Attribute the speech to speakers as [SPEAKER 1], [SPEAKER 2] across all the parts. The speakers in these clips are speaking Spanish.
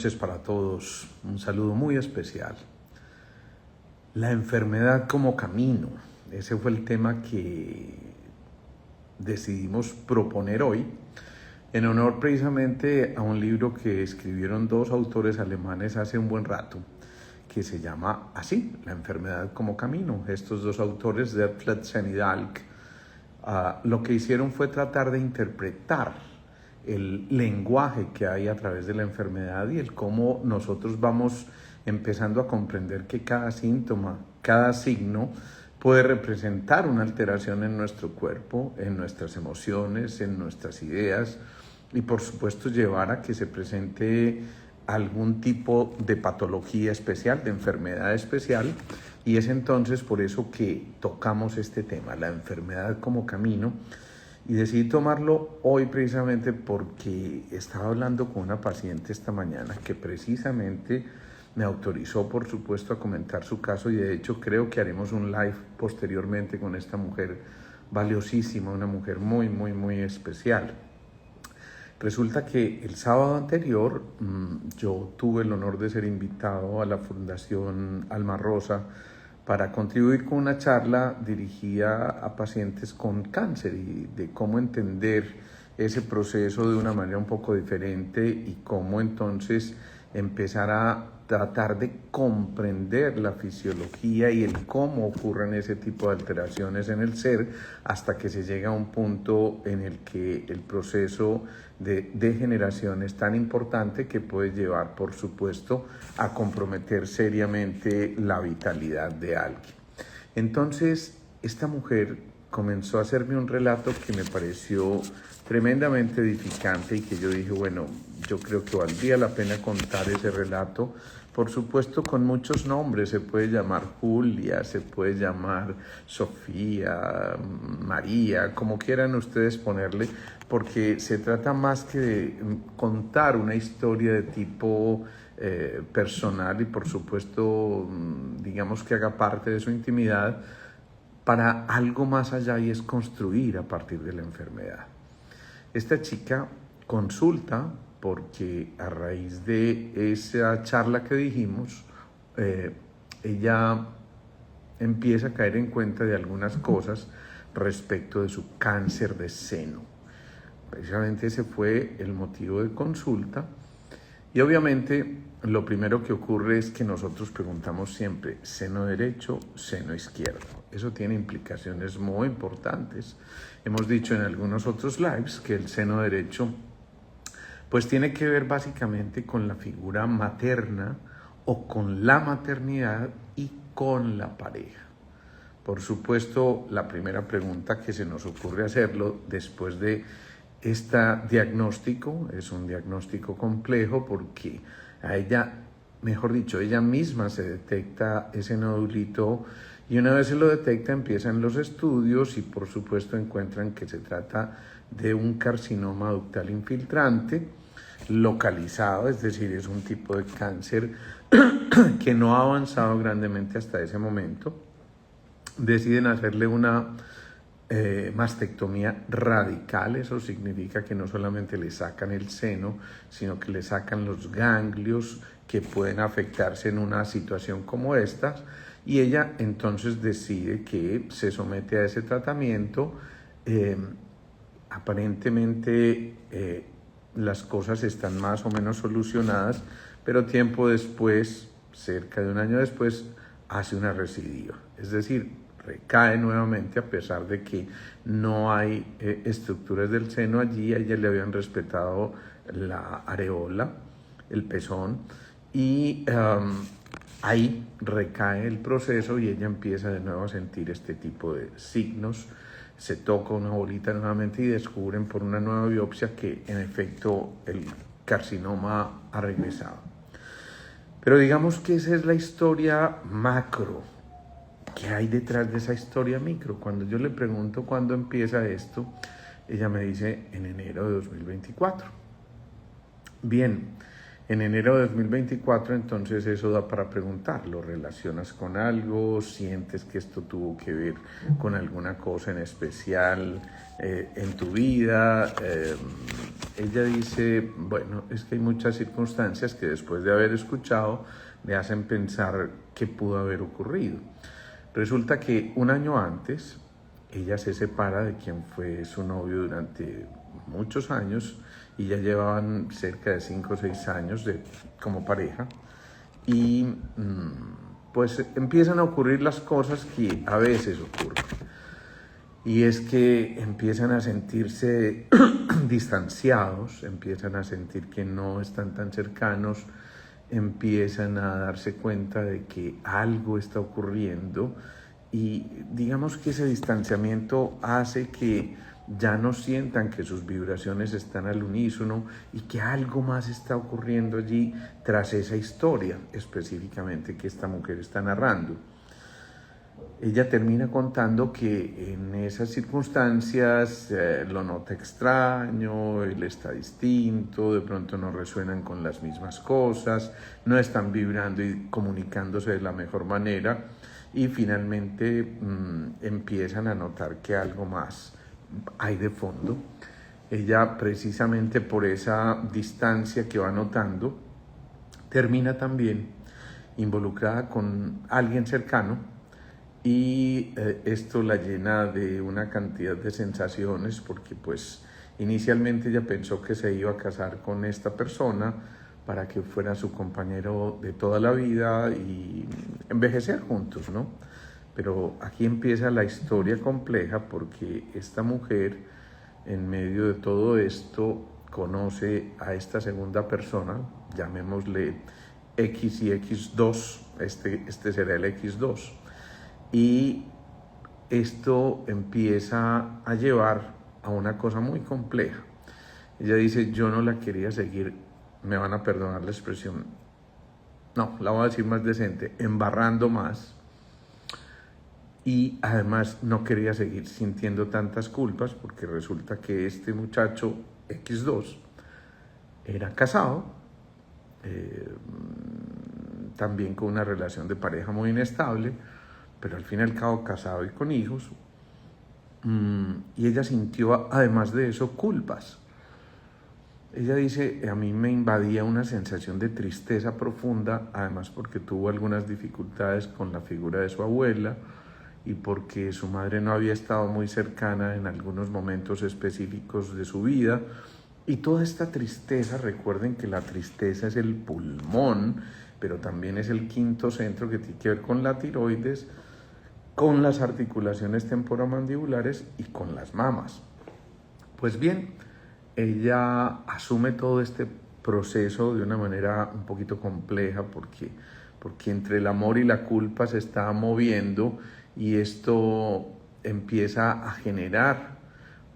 [SPEAKER 1] Noches para todos, un saludo muy especial. La enfermedad como camino, ese fue el tema que decidimos proponer hoy, en honor precisamente a un libro que escribieron dos autores alemanes hace un buen rato, que se llama así, La enfermedad como camino. Estos dos autores, Derfletsen y Dahlke, lo que hicieron fue tratar de interpretar el lenguaje que hay a través de la enfermedad y el cómo nosotros vamos empezando a comprender que cada síntoma, cada signo puede representar una alteración en nuestro cuerpo, en nuestras emociones, en nuestras ideas y por supuesto llevar a que se presente algún tipo de patología especial, de enfermedad especial, y es entonces por eso que tocamos este tema, la enfermedad como camino. Y decidí tomarlo hoy precisamente porque estaba hablando con una paciente esta mañana que precisamente me autorizó, por supuesto, a comentar su caso, y de hecho creo que haremos un live posteriormente con esta mujer valiosísima, una mujer muy especial. Resulta que el sábado anterior yo tuve el honor de ser invitado a la Fundación Alma Rosa para contribuir con una charla dirigida a pacientes con cáncer y de cómo entender ese proceso de una manera un poco diferente y cómo entonces empezar a tratar de comprender la fisiología y el cómo ocurren ese tipo de alteraciones en el ser hasta que se llega a un punto en el que el proceso de degeneración es tan importante que puede llevar, por supuesto, a comprometer seriamente la vitalidad de alguien. Entonces, esta mujer comenzó a hacerme un relato que me pareció tremendamente edificante y que yo dije, bueno, yo creo que valdría la pena contar ese relato, por supuesto con muchos nombres. Se puede llamar Julia, se puede llamar Sofía, María, como quieran ustedes ponerle, porque se trata más que de contar una historia de tipo personal y por supuesto, digamos que haga parte de su intimidad, para algo más allá, y es construir a partir de la enfermedad. Esta chica consulta porque a raíz de esa charla que dijimos, ella empieza a caer en cuenta de algunas cosas respecto de su cáncer de seno. Precisamente ese fue el motivo de consulta. Y obviamente lo primero que ocurre es que nosotros preguntamos siempre seno derecho, seno izquierdo. Eso tiene implicaciones muy importantes. Hemos dicho en algunos otros lives que el seno derecho pues tiene que ver básicamente con la figura materna o con la maternidad y con la pareja. Por supuesto, la primera pregunta que se nos ocurre hacerlo después de este diagnóstico, es un diagnóstico complejo porque a ella, mejor dicho, ella misma se detecta ese nodulito y una vez se lo detecta empiezan los estudios y por supuesto encuentran que se trata de un carcinoma ductal infiltrante localizado, es decir, es un tipo de cáncer que no ha avanzado grandemente hasta ese momento. Deciden hacerle una mastectomía radical. Eso significa que no solamente le sacan el seno, sino que le sacan los ganglios que pueden afectarse en una situación como esta, y ella entonces decide que se somete a ese tratamiento. Aparentemente las cosas están más o menos solucionadas, pero tiempo después, cerca de un año después, hace una recidiva, es decir, recae nuevamente a pesar de que no hay estructuras del seno allí. A ella le habían respetado la areola, el pezón, y ahí recae el proceso y ella empieza de nuevo a sentir este tipo de signos. Se toca una bolita nuevamente y descubren por una nueva biopsia que en efecto el carcinoma ha regresado. Pero digamos que esa es la historia macro. ¿Qué hay detrás de esa historia micro? Cuando yo le pregunto cuándo empieza esto, ella me dice en enero de 2024. Bien, En enero de 2024, entonces eso da para preguntar, ¿lo relacionas con algo? ¿Sientes que esto tuvo que ver con alguna cosa en especial en tu vida? Ella dice, bueno, es que hay muchas circunstancias que después de haber escuchado me hacen pensar qué pudo haber ocurrido. Resulta que un año antes, ella se separa de quien fue su novio durante muchos años y ya llevaban cerca de 5 o 6 años como pareja y pues empiezan a ocurrir las cosas que a veces ocurren y es que empiezan a sentirse distanciados, empiezan a sentir que no están tan cercanos, empiezan a darse cuenta de que algo está ocurriendo y digamos que ese distanciamiento hace que ya no sientan que sus vibraciones están al unísono y que algo más está ocurriendo allí tras esa historia específicamente que esta mujer está narrando. Ella termina contando que en esas circunstancias lo nota extraño, él está distinto, de pronto no resuenan con las mismas cosas, no están vibrando y comunicándose de la mejor manera y finalmente empiezan a notar que algo más hay de fondo. Ella precisamente por esa distancia que va notando termina también involucrada con alguien cercano y esto la llena de una cantidad de sensaciones porque pues inicialmente ella pensó que se iba a casar con esta persona para que fuera su compañero de toda la vida y envejecer juntos, ¿no? Pero aquí empieza la historia compleja porque esta mujer en medio de todo esto conoce a esta segunda persona, llamémosle X y X2, este será el X2. Y esto empieza a llevar a una cosa muy compleja. Ella dice, yo no la quería seguir, me van a perdonar la expresión, no, la voy a decir más decente, embarrando más. Y además no quería seguir sintiendo tantas culpas porque resulta que este muchacho X2 era casado, también con una relación de pareja muy inestable, pero al fin y al cabo casado y con hijos, y ella sintió además de eso culpas. Ella dice, a mí me invadía una sensación de tristeza profunda, además porque tuvo algunas dificultades con la figura de su abuela y porque su madre no había estado muy cercana en algunos momentos específicos de su vida. Y toda esta tristeza, recuerden que la tristeza es el pulmón, pero también es el quinto centro que tiene que ver con la tiroides, con las articulaciones temporomandibulares y con las mamas. Pues bien, ella asume todo este proceso de una manera un poquito compleja porque entre el amor y la culpa se está moviendo y esto empieza a generar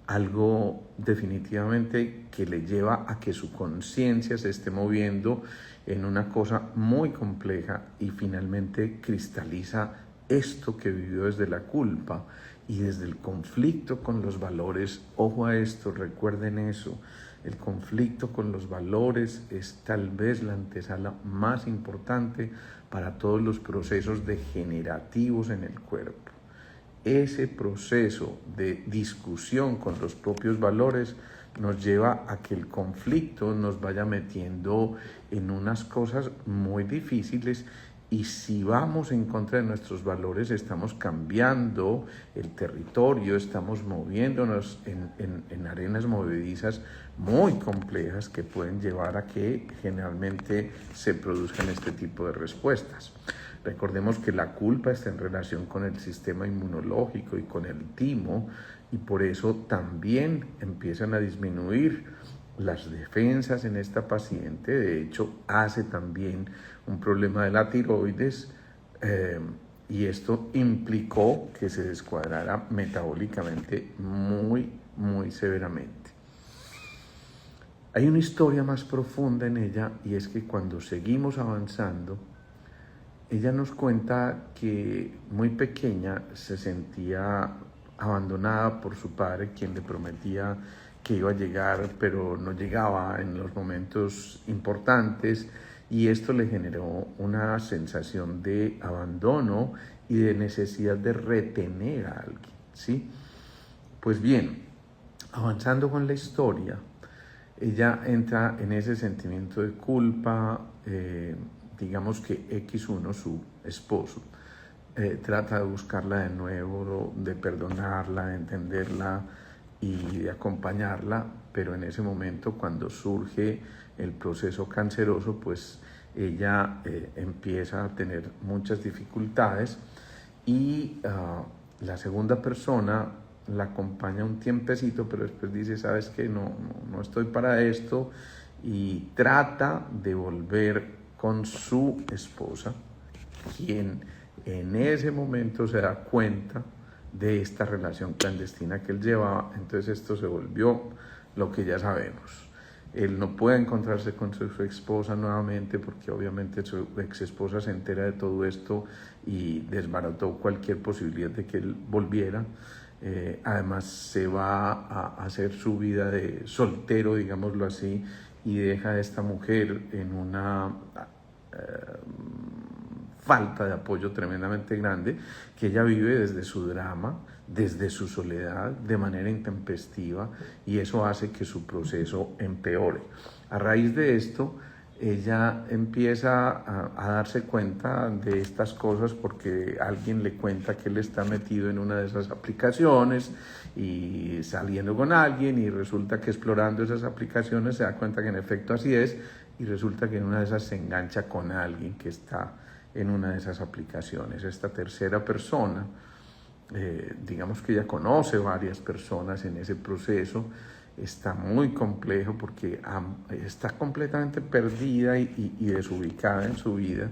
[SPEAKER 1] algo definitivamente que le lleva a que su conciencia se esté moviendo en una cosa muy compleja y finalmente cristaliza esto que vivió desde la culpa y desde el conflicto con los valores. Ojo a esto, recuerden eso, el conflicto con los valores es tal vez la antesala más importante para todos los procesos degenerativos en el cuerpo. Ese proceso de discusión con los propios valores nos lleva a que el conflicto nos vaya metiendo en unas cosas muy difíciles y si vamos en contra de nuestros valores estamos cambiando el territorio, estamos moviéndonos en arenas movedizas muy complejas que pueden llevar a que generalmente se produzcan este tipo de respuestas. Recordemos que la culpa está en relación con el sistema inmunológico y con el timo y por eso también empiezan a disminuir las defensas en esta paciente. De hecho, hace también un problema de la tiroides y esto implicó que se descuadrara metabólicamente muy severamente. Hay una historia más profunda en ella y es que cuando seguimos avanzando, ella nos cuenta que muy pequeña se sentía abandonada por su padre, quien le prometía que iba a llegar, pero no llegaba en los momentos importantes, y esto le generó una sensación de abandono y de necesidad de retener a alguien, ¿sí? Pues bien, avanzando con la historia, ella entra en ese sentimiento de culpa, digamos que X1, su esposo, trata de buscarla de nuevo, de perdonarla, de entenderla y de acompañarla, pero en ese momento, cuando surge el proceso canceroso, pues ella empieza a tener muchas dificultades, y la segunda persona la acompaña un tiempecito, pero después dice, sabes que no estoy para esto, y trata de volver con su esposa, quien en ese momento se da cuenta de esta relación clandestina que él llevaba. Entonces esto se volvió lo que ya sabemos. Él no puede encontrarse con su ex esposa nuevamente, porque obviamente su ex esposa se entera de todo esto y desbarató cualquier posibilidad de que él volviera. Además se va a hacer su vida de soltero, digámoslo así, y deja a esta mujer en una falta de apoyo tremendamente grande, que ella vive desde su drama, desde su soledad, de manera intempestiva, y eso hace que su proceso empeore. A raíz de esto, ella empieza a darse cuenta de estas cosas porque alguien le cuenta que él está metido en una de esas aplicaciones y saliendo con alguien, y resulta que explorando esas aplicaciones se da cuenta que en efecto así es, y resulta que en una de esas se engancha con alguien que está en una de esas aplicaciones. Esta tercera persona, digamos que ella conoce varias personas en ese proceso, está muy complejo porque está completamente perdida y desubicada en su vida,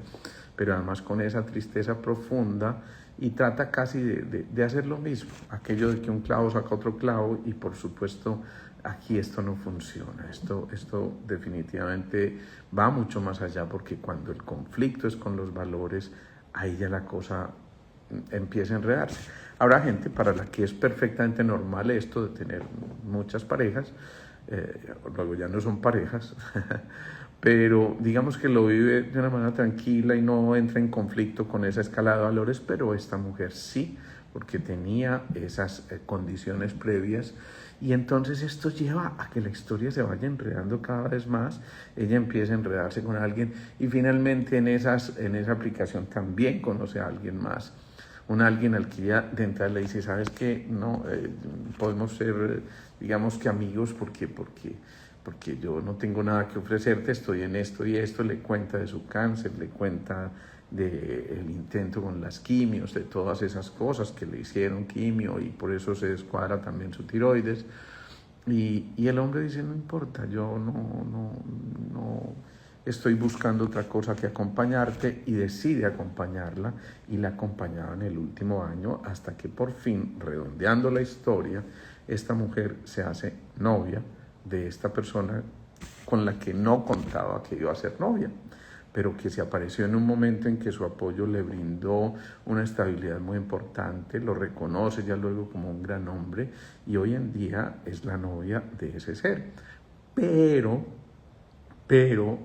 [SPEAKER 1] pero además con esa tristeza profunda, y trata casi de hacer lo mismo, aquello de que un clavo saca otro clavo, y por supuesto aquí esto no funciona. Esto definitivamente va mucho más allá, porque cuando el conflicto es con los valores, ahí ya la cosa empieza a enredarse. Habrá gente para la que es perfectamente normal esto de tener muchas parejas, luego ya no son parejas, pero digamos que lo vive de una manera tranquila y no entra en conflicto con esa escala de valores, pero esta mujer sí, porque tenía esas condiciones previas, y entonces esto lleva a que la historia se vaya enredando cada vez más. Ella empieza a enredarse con alguien, y finalmente en esa aplicación también conoce a alguien más, alguien al que ya de entrada le dice, sabes que no, podemos ser, digamos que amigos, porque yo no tengo nada que ofrecerte, estoy en esto y esto. Le cuenta de su cáncer, le cuenta del intento con las quimios, de todas esas cosas que le hicieron quimio, y por eso se descuadra también su tiroides. Y el hombre dice, no importa, yo no estoy buscando otra cosa que acompañarte, y decide acompañarla, y la acompañaba en el último año, hasta que por fin, redondeando la historia, esta mujer se hace novia de esta persona con la que no contaba que iba a ser novia, pero que se apareció en un momento en que su apoyo le brindó una estabilidad muy importante, lo reconoce ya luego como un gran hombre, y hoy en día es la novia de ese ser. Pero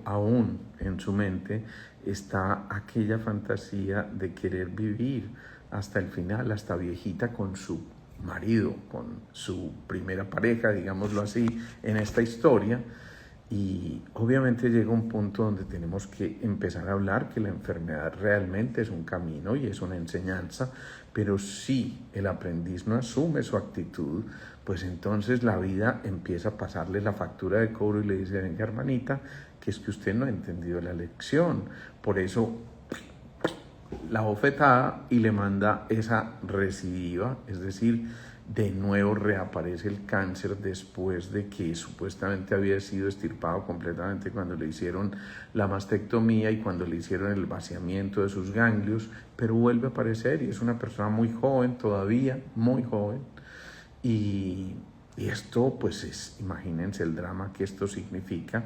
[SPEAKER 1] aún en su mente está aquella fantasía de querer vivir hasta el final, hasta viejita, con su marido, con su primera pareja, digámoslo así, en esta historia. Y obviamente llega un punto donde tenemos que empezar a hablar que la enfermedad realmente es un camino y es una enseñanza, pero si el aprendiz no asume su actitud, pues entonces la vida empieza a pasarle la factura de cobro y le dice, venga hermanita, que es que usted no ha entendido la lección. Por eso la bofetada, y le manda esa recidiva, es decir, de nuevo reaparece el cáncer después de que supuestamente había sido extirpado completamente cuando le hicieron la mastectomía y cuando le hicieron el vaciamiento de sus ganglios, pero vuelve a aparecer, y es una persona muy joven todavía, muy joven, y esto pues imagínense el drama que esto significa,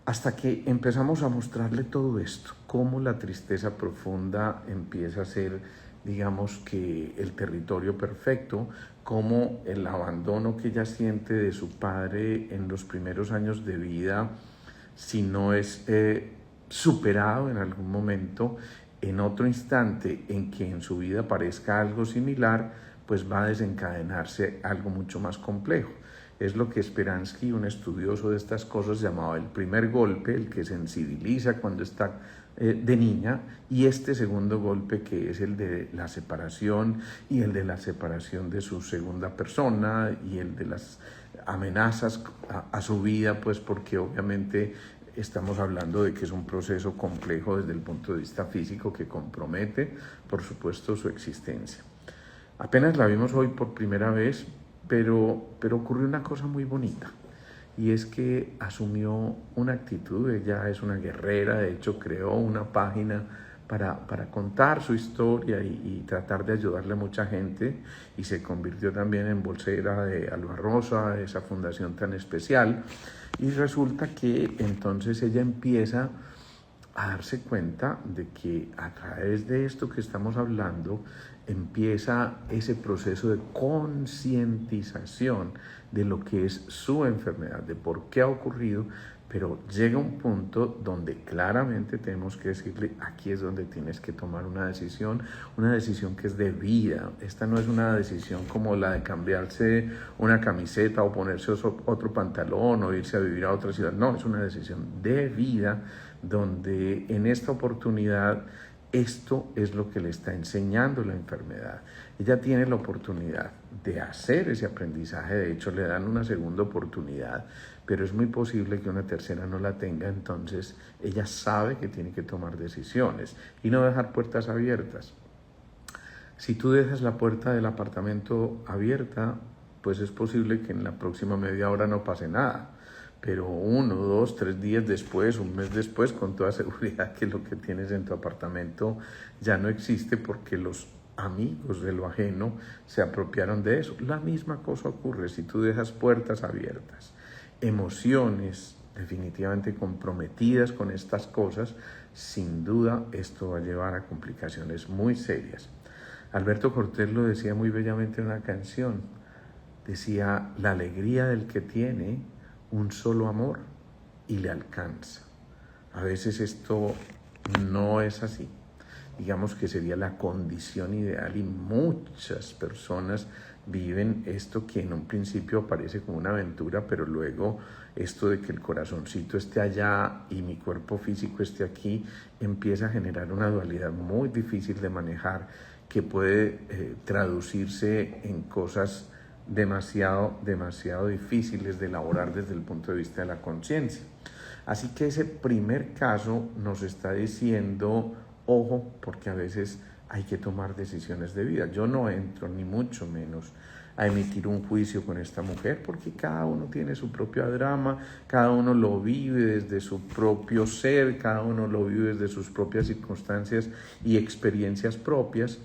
[SPEAKER 1] hasta que empezamos a mostrarle todo esto, cómo la tristeza profunda empieza a ser, digamos que el territorio perfecto cómo el abandono que ella siente de su padre en los primeros años de vida, si no es superado en algún momento, en otro instante en que en su vida parezca algo similar, pues va a desencadenarse algo mucho más complejo. Es lo que Speransky, un estudioso de estas cosas, llamaba el primer golpe, el que sensibiliza cuando está de niña, y este segundo golpe, que es el de la separación, y el de la separación de su segunda persona, y el de las amenazas a su vida, pues porque obviamente estamos hablando de que es un proceso complejo desde el punto de vista físico que compromete, por supuesto, su existencia. Apenas la vimos hoy por primera vez, pero ocurrió una cosa muy bonita, y es que asumió una actitud. Ella es una guerrera, de hecho creó una página para contar su historia y tratar de ayudarle a mucha gente, y se convirtió también en bolsera de Alba Rosa, esa fundación tan especial, y resulta que entonces ella empieza a darse cuenta de que a través de esto que estamos hablando empieza ese proceso de concientización de lo que es su enfermedad, de por qué ha ocurrido, pero llega un punto donde claramente tenemos que decirle: aquí es donde tienes que tomar una decisión que es de vida. Esta no es una decisión como la de cambiarse una camiseta o ponerse otro pantalón o irse a vivir a otra ciudad. No, es una decisión de vida, donde en esta oportunidad esto es lo que le está enseñando la enfermedad. Ella tiene la oportunidad de hacer ese aprendizaje, de hecho le dan una segunda oportunidad, pero es muy posible que una tercera no la tenga. Entonces ella sabe que tiene que tomar decisiones y no dejar puertas abiertas. Si tú dejas la puerta del apartamento abierta, pues es posible que en la próxima media hora no pase nada, pero 1, 2, 3 días después, un mes después, con toda seguridad que lo que tienes en tu apartamento ya no existe, porque los amigos de lo ajeno se apropiaron de eso. La misma cosa ocurre si tú dejas puertas abiertas. Emociones definitivamente comprometidas con estas cosas, sin duda esto va a llevar a complicaciones muy serias. Alberto Cortés lo decía muy bellamente en una canción. Decía: la alegría del que tiene un solo amor y le alcanza. A veces esto no es así. Digamos que sería la condición ideal, y muchas personas viven esto, que en un principio parece como una aventura, pero luego esto de que el corazoncito esté allá y mi cuerpo físico esté aquí, empieza a generar una dualidad muy difícil de manejar, que puede traducirse en cosas demasiado difíciles de elaborar desde el punto de vista de la conciencia. Así que ese primer caso nos está diciendo: ojo, porque a veces hay que tomar decisiones de vida. Yo no entro ni mucho menos a emitir un juicio con esta mujer, porque cada uno tiene su propio drama, cada uno lo vive desde su propio ser, cada uno lo vive desde sus propias circunstancias y experiencias propias.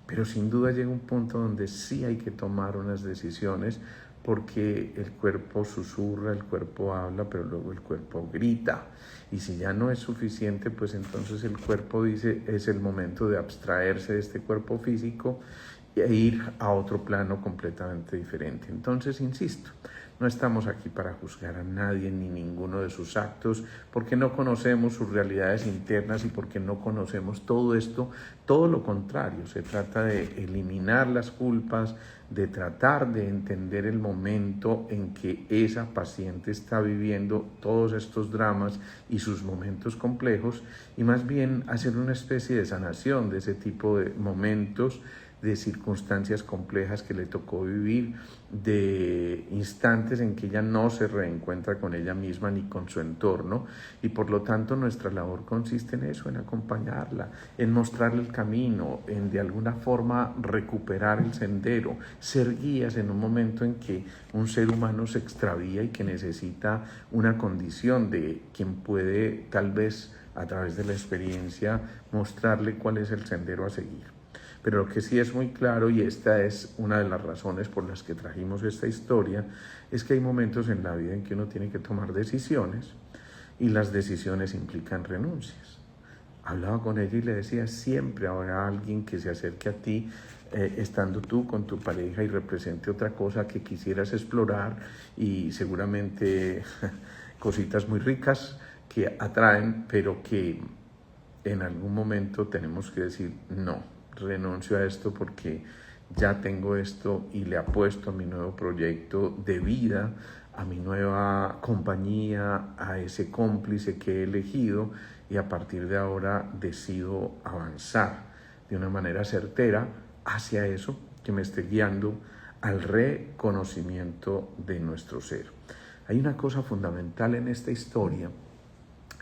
[SPEAKER 1] Pero sin duda llega un punto donde sí hay que tomar unas decisiones, porque el cuerpo susurra, el cuerpo habla, pero luego el cuerpo grita. Y si ya no es suficiente, pues entonces el cuerpo dice: es el momento de abstraerse de este cuerpo físico e ir a otro plano completamente diferente. Entonces, insisto, no estamos aquí para juzgar a nadie ni ninguno de sus actos, porque no conocemos sus realidades internas y porque no conocemos todo esto. Todo lo contrario, se trata de eliminar las culpas, de tratar de entender el momento en que esa paciente está viviendo todos estos dramas y sus momentos complejos, y más bien hacer una especie de sanación de ese tipo de momentos, de circunstancias complejas que le tocó vivir, de instantes en que ella no se reencuentra con ella misma ni con su entorno, y por lo tanto nuestra labor consiste en eso, en acompañarla, en mostrarle el camino, en de alguna forma recuperar el sendero, ser guías en un momento en que un ser humano se extravía y que necesita una condición de quien puede, tal vez a través de la experiencia, mostrarle cuál es el sendero a seguir. Pero lo que sí es muy claro, y esta es una de las razones por las que trajimos esta historia, es que hay momentos en la vida en que uno tiene que tomar decisiones, y las decisiones implican renuncias. Hablaba con ella y le decía: siempre habrá alguien que se acerque a ti estando tú con tu pareja y represente otra cosa que quisieras explorar y seguramente cositas muy ricas que atraen, pero que en algún momento tenemos que decir no, renuncio a esto porque ya tengo esto y le apuesto a mi nuevo proyecto de vida, a mi nueva compañía, a ese cómplice que he elegido y a partir de ahora decido avanzar de una manera certera hacia eso que me esté guiando al reconocimiento de nuestro ser. Hay una cosa fundamental en esta historia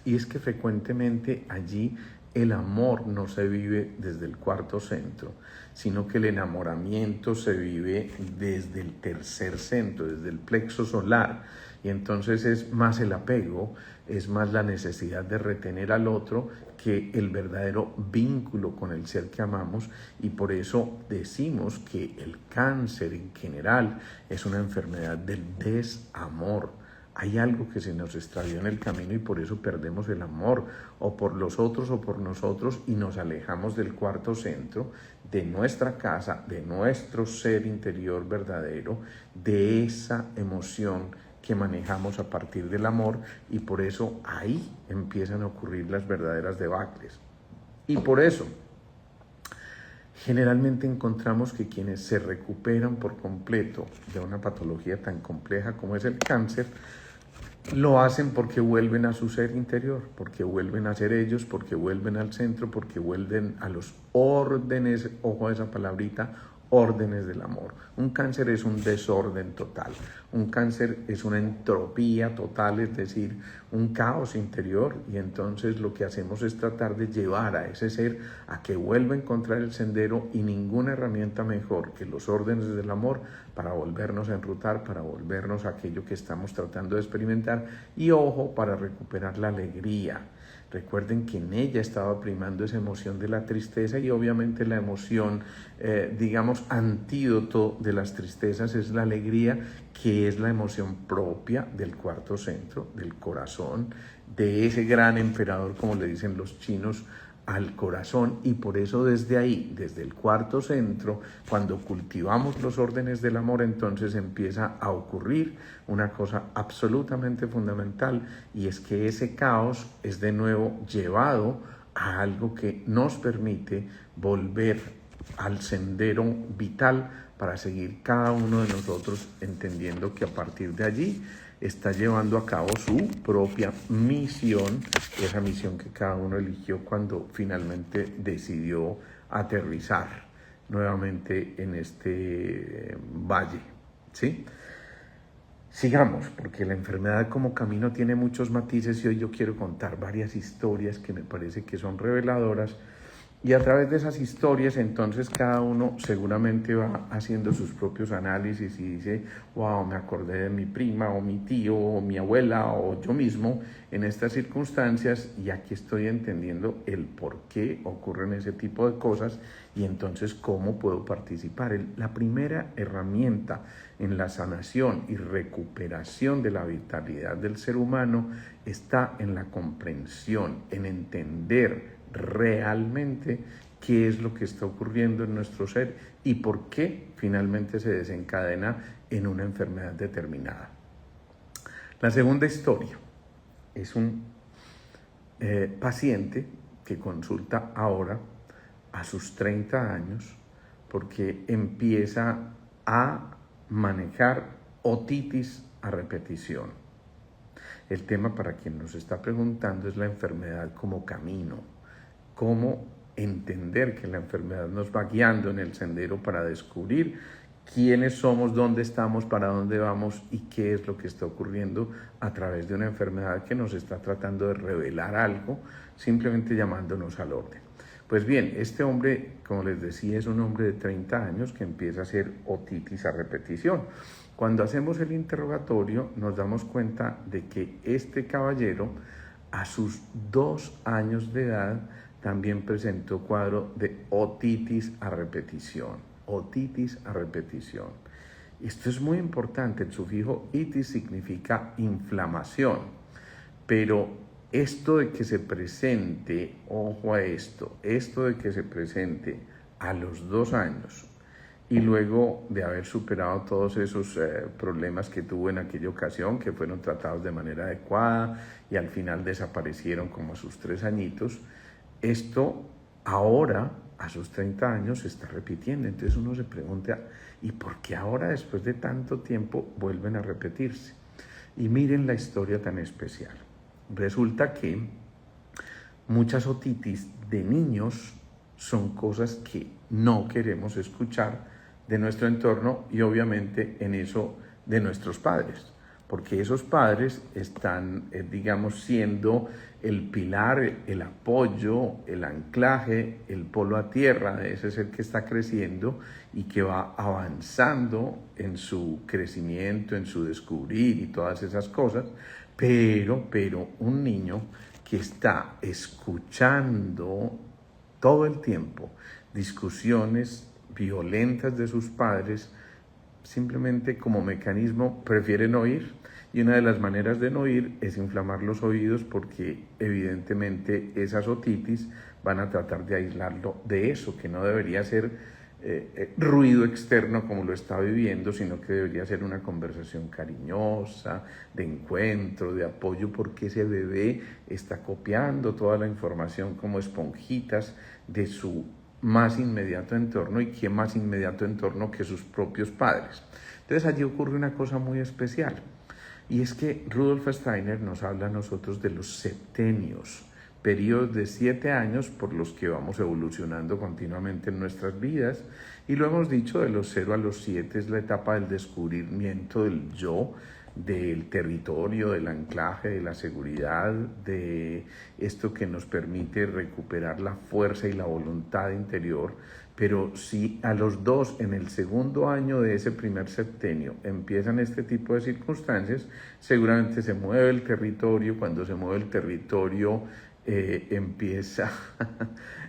[SPEAKER 1] y es que frecuentemente allí el amor no se vive desde el cuarto centro, sino que el enamoramiento se vive desde el tercer centro, desde el plexo solar. Y entonces es más el apego, es más la necesidad de retener al otro que el verdadero vínculo con el ser que amamos. Y por eso decimos que el cáncer en general es una enfermedad del desamor. Hay algo que se nos extravió en el camino y por eso perdemos el amor, o por los otros o por nosotros, y nos alejamos del cuarto centro, de nuestra casa, de nuestro ser interior verdadero, de esa emoción que manejamos a partir del amor, y por eso ahí empiezan a ocurrir las verdaderas debacles. Y por eso generalmente encontramos que quienes se recuperan por completo de una patología tan compleja como es el cáncer, lo hacen porque vuelven a su ser interior, porque vuelven a ser ellos, porque vuelven al centro, porque vuelven a los órdenes, ojo a esa palabrita, órdenes del amor. Un cáncer es un desorden total, un cáncer es una entropía total, es decir, un caos interior, y entonces lo que hacemos es tratar de llevar a ese ser a que vuelva a encontrar el sendero, y ninguna herramienta mejor que los órdenes del amor para volvernos a enrutar, para volvernos a aquello que estamos tratando de experimentar, y ojo, para recuperar la alegría. Recuerden que en ella estaba primando esa emoción de la tristeza, y obviamente la emoción, digamos, antídoto de las tristezas es la alegría, que es la emoción propia del cuarto centro, del corazón, de ese gran emperador, como le dicen los chinos, al corazón. Y por eso desde ahí, desde el cuarto centro, cuando cultivamos los órdenes del amor, entonces empieza a ocurrir una cosa absolutamente fundamental, y es que ese caos es de nuevo llevado a algo que nos permite volver al sendero vital para seguir cada uno de nosotros, entendiendo que a partir de allí está llevando a cabo su propia misión, esa misión que cada uno eligió cuando finalmente decidió aterrizar nuevamente en este valle, ¿sí? Sigamos, porque la enfermedad como camino tiene muchos matices, y hoy yo quiero contar varias historias que me parece que son reveladoras. Y a través de esas historias, entonces, cada uno seguramente va haciendo sus propios análisis y dice, wow, me acordé de mi prima o mi tío o mi abuela o yo mismo en estas circunstancias, y aquí estoy entendiendo el por qué ocurren ese tipo de cosas y entonces cómo puedo participar. La primera herramienta en la sanación y recuperación de la vitalidad del ser humano está en la comprensión, en entender realmente qué es lo que está ocurriendo en nuestro ser y por qué finalmente se desencadena en una enfermedad determinada. La segunda historia es un paciente que consulta ahora a sus 30 años porque empieza a manejar otitis a repetición. El tema, para quien nos está preguntando, es la enfermedad como camino. Cómo entender que la enfermedad nos va guiando en el sendero para descubrir quiénes somos, dónde estamos, para dónde vamos y qué es lo que está ocurriendo a través de una enfermedad que nos está tratando de revelar algo, simplemente llamándonos al orden. Pues bien, este hombre, como les decía, es un hombre de 30 años que empieza a hacer otitis a repetición. Cuando hacemos el interrogatorio nos damos cuenta de que este caballero, a sus 2 años de edad, también presentó cuadro de otitis a repetición. Otitis a repetición. Esto es muy importante. El sufijo itis significa inflamación. Pero esto de que se presente, ojo a esto de que se presente a los 2 años y luego de haber superado todos esos problemas que tuvo en aquella ocasión, que fueron tratados de manera adecuada y al final desaparecieron como a sus 3 añitos, esto ahora, a sus 30 años, se está repitiendo. Entonces uno se pregunta, ¿y por qué ahora, después de tanto tiempo, vuelven a repetirse? Y miren la historia tan especial. Resulta que muchas otitis de niños son cosas que no queremos escuchar de nuestro entorno y obviamente en eso de nuestros padres, porque esos padres están, digamos, siendo el pilar, el apoyo, el anclaje, el polo a tierra de ese ser que está creciendo y que va avanzando en su crecimiento, en su descubrir y todas esas cosas, pero un niño que está escuchando todo el tiempo discusiones violentas de sus padres, simplemente como mecanismo prefieren oír, y una de las maneras de no oír es inflamar los oídos, porque evidentemente esas otitis van a tratar de aislarlo de eso, que no debería ser ruido externo como lo está viviendo, sino que debería ser una conversación cariñosa, de encuentro, de apoyo, porque ese bebé está copiando toda la información como esponjitas de su más inmediato entorno, y qué más inmediato entorno que sus propios padres. Entonces allí ocurre una cosa muy especial, y es que Rudolf Steiner nos habla a nosotros de los septenios, periodos de 7 años por los que vamos evolucionando continuamente en nuestras vidas, y lo hemos dicho, de los 0 a los 7 es la etapa del descubrimiento del yo, del territorio, del anclaje, de la seguridad, de esto que nos permite recuperar la fuerza y la voluntad interior. Pero si a los 2, en el segundo año de ese primer septenio, empiezan este tipo de circunstancias, seguramente se mueve el territorio. Cuando se mueve el territorio,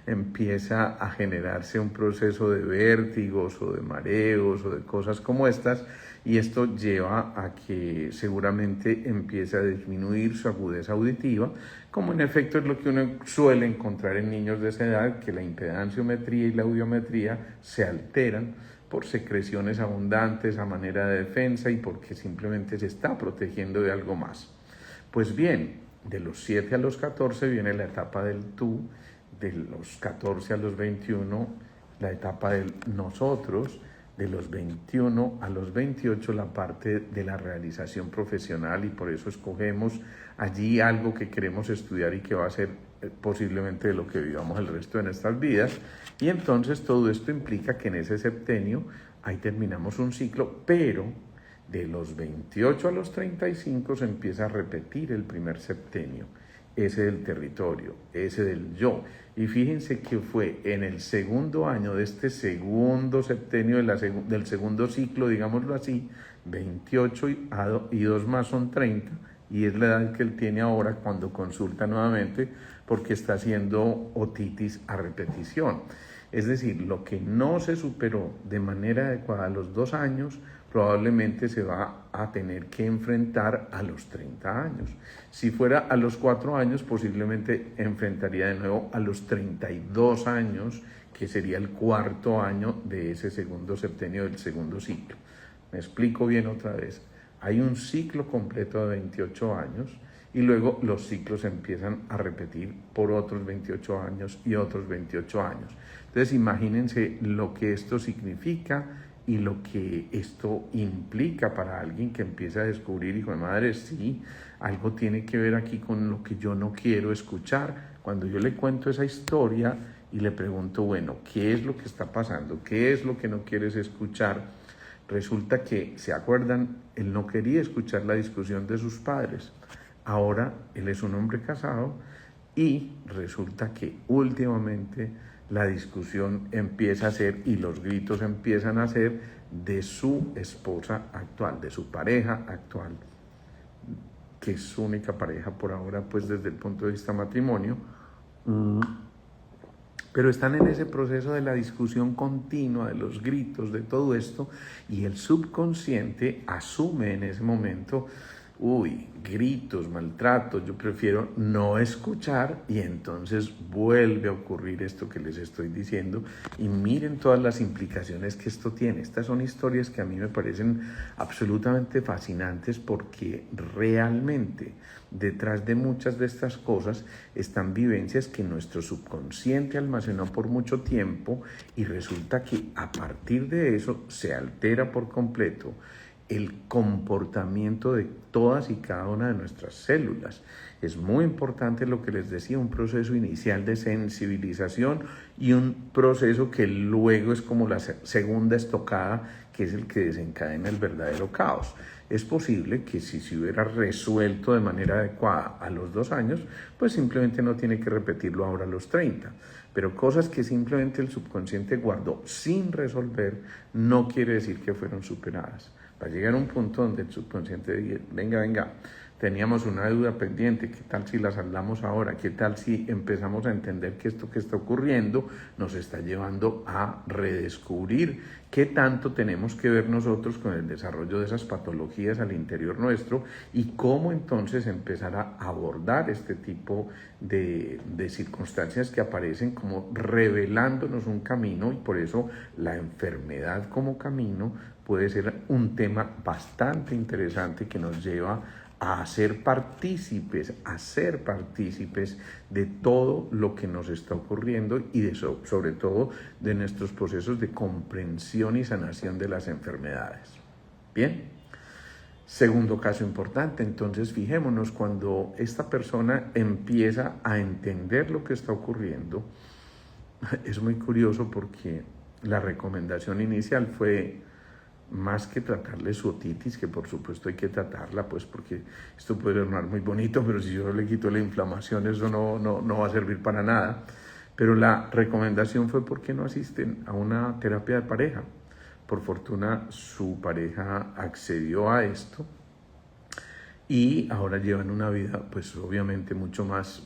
[SPEAKER 1] empieza a generarse un proceso de vértigos o de mareos o de cosas como estas, y esto lleva a que seguramente empiece a disminuir su agudeza auditiva, como en efecto es lo que uno suele encontrar en niños de esa edad, que la impedanciometría y la audiometría se alteran por secreciones abundantes a manera de defensa y porque simplemente se está protegiendo de algo más. Pues bien, de los 7 a los 14 viene la etapa del tú, de los 14 a los 21 la etapa del nosotros, de los 21 a los 28 la parte de la realización profesional, y por eso escogemos allí algo que queremos estudiar y que va a ser posiblemente de lo que vivamos el resto de nuestras vidas. Y entonces todo esto implica que en ese septenio ahí terminamos un ciclo, pero de los 28 a los 35 se empieza a repetir el primer septenio, ese del territorio, ese del yo. Y fíjense que fue en el segundo año de este segundo septenio del segundo ciclo, digámoslo así, 28 y 2 más son 30, y es la edad que él tiene ahora cuando consulta nuevamente, porque está haciendo otitis a repetición. Es decir, lo que no se superó de manera adecuada a los 2 años, probablemente se va a tener que enfrentar a los 30 años. Si fuera a los 4 años, posiblemente enfrentaría de nuevo a los 32 años, que sería el 4.º año de ese segundo septenio del segundo ciclo. Me explico bien otra vez. Hay un ciclo completo de 28 años, y luego los ciclos empiezan a repetir por otros 28 años y otros 28 años. Entonces imagínense lo que esto significa y lo que esto implica para alguien que empieza a descubrir, hijo de madre, sí, algo tiene que ver aquí con lo que yo no quiero escuchar. Cuando yo le cuento esa historia y le pregunto, bueno, ¿qué es lo que está pasando? ¿Qué es lo que no quieres escuchar? Resulta que, ¿se acuerdan? Él no quería escuchar la discusión de sus padres. Ahora él es un hombre casado y resulta que últimamente la discusión empieza a ser, y los gritos empiezan a ser, de su esposa actual, de su pareja actual, que es su única pareja por ahora, pues desde el punto de vista matrimonio. Pero están en ese proceso de la discusión continua, de los gritos, de todo esto, y el subconsciente asume en ese momento, gritos, maltratos, yo prefiero no escuchar y entonces vuelve a ocurrir esto que les estoy diciendo y miren todas las implicaciones que esto tiene. Estas son historias que a mí me parecen absolutamente fascinantes porque realmente detrás de muchas de estas cosas están vivencias que nuestro subconsciente almacenó por mucho tiempo y resulta que a partir de eso se altera por completo el comportamiento de todas y cada una de nuestras células. Es muy importante lo que les decía, un proceso inicial de sensibilización y un proceso que luego es como la segunda estocada, que es el que desencadena el verdadero caos. Es posible que si se hubiera resuelto de manera adecuada a los 2 años, pues simplemente no tiene que repetirlo ahora a los 30. Pero cosas que simplemente el subconsciente guardó sin resolver no quiere decir que fueron superadas. Va a llegar un punto donde el subconsciente diga, venga, teníamos una duda pendiente, ¿qué tal si la saldamos ahora? ¿Qué tal si empezamos a entender que esto que está ocurriendo nos está llevando a redescubrir qué tanto tenemos que ver nosotros con el desarrollo de esas patologías al interior nuestro y cómo entonces empezar a abordar este tipo de circunstancias que aparecen como revelándonos un camino y por eso la enfermedad como camino puede ser un tema bastante interesante que nos lleva a ser partícipes de todo lo que nos está ocurriendo y sobre todo de nuestros procesos de comprensión y sanación de las enfermedades. Bien, segundo caso importante, entonces fijémonos, cuando esta persona empieza a entender lo que está ocurriendo, es muy curioso porque la recomendación inicial fue más que tratarle su otitis, que por supuesto hay que tratarla, pues porque esto puede sonar muy bonito, pero si yo le quito la inflamación, eso no va a servir para nada. Pero la recomendación fue ¿por qué no asisten a una terapia de pareja? Por fortuna su pareja accedió a esto y ahora llevan una vida pues obviamente mucho más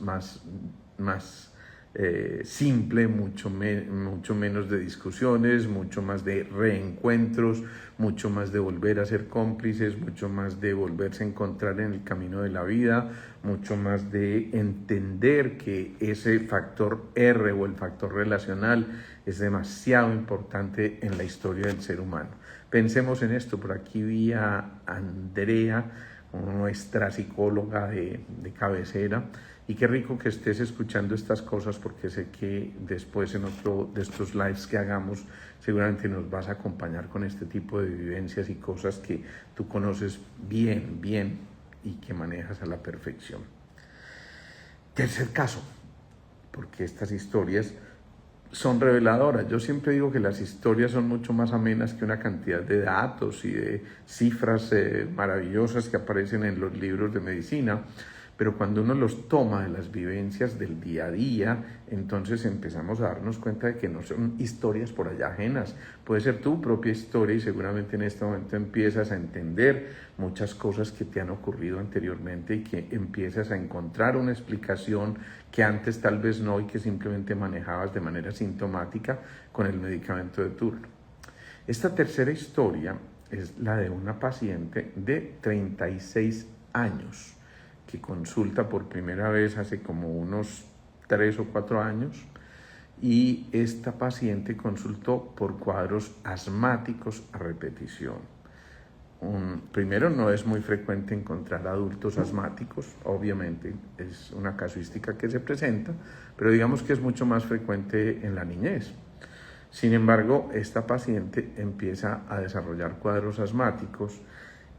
[SPEAKER 1] simple, mucho menos de discusiones, mucho más de reencuentros, mucho más de volver a ser cómplices, mucho más de volverse a encontrar en el camino de la vida, mucho más de entender que ese factor R o el factor relacional es demasiado importante en la historia del ser humano. Pensemos en esto, por aquí vi a Andrea, nuestra psicóloga de cabecera, y qué rico que estés escuchando estas cosas porque sé que después en otro de estos lives que hagamos seguramente nos vas a acompañar con este tipo de vivencias y cosas que tú conoces bien y que manejas a la perfección. Tercer caso, porque estas historias son reveladoras. Yo siempre digo que las historias son mucho más amenas que una cantidad de datos y de cifras maravillosas que aparecen en los libros de medicina. Pero cuando uno los toma de las vivencias del día a día, entonces empezamos a darnos cuenta de que no son historias por allá ajenas. Puede ser tu propia historia y seguramente en este momento empiezas a entender muchas cosas que te han ocurrido anteriormente y que empiezas a encontrar una explicación que antes tal vez no y que simplemente manejabas de manera sintomática con el medicamento de turno. Esta tercera historia es la de una paciente de 36 años. Que consulta por primera vez hace como unos 3 o 4 años y esta paciente consultó por cuadros asmáticos a repetición. Primero, no es muy frecuente encontrar adultos asmáticos, obviamente es una casuística que se presenta, pero digamos que es mucho más frecuente en la niñez. Sin embargo, esta paciente empieza a desarrollar cuadros asmáticos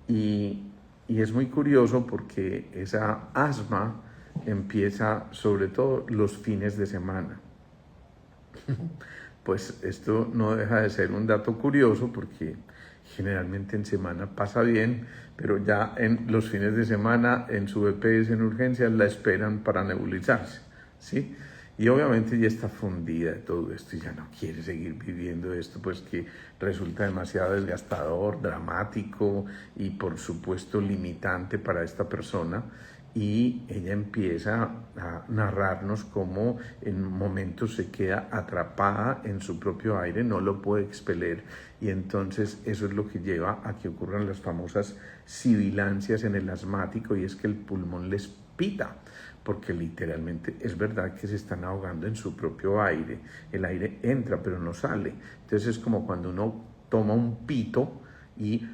[SPEAKER 1] y es muy curioso porque esa asma empieza sobre todo los fines de semana. Pues esto no deja de ser un dato curioso porque generalmente en semana pasa bien, pero ya en los fines de semana en su EPS en urgencias la esperan para nebulizarse, ¿sí? Y obviamente ya está fundida de todo esto y ya no quiere seguir viviendo esto, pues que resulta demasiado desgastador, dramático y por supuesto limitante para esta persona. y ella empieza a narrarnos cómo en momentos se queda atrapada en su propio aire, no lo puede expeler, y entonces eso es lo que lleva a que ocurran las famosas sibilancias en el asmático, y es que el pulmón les pita, porque literalmente es verdad que se están ahogando en su propio aire, el aire entra pero no sale, entonces es como cuando uno toma un pito y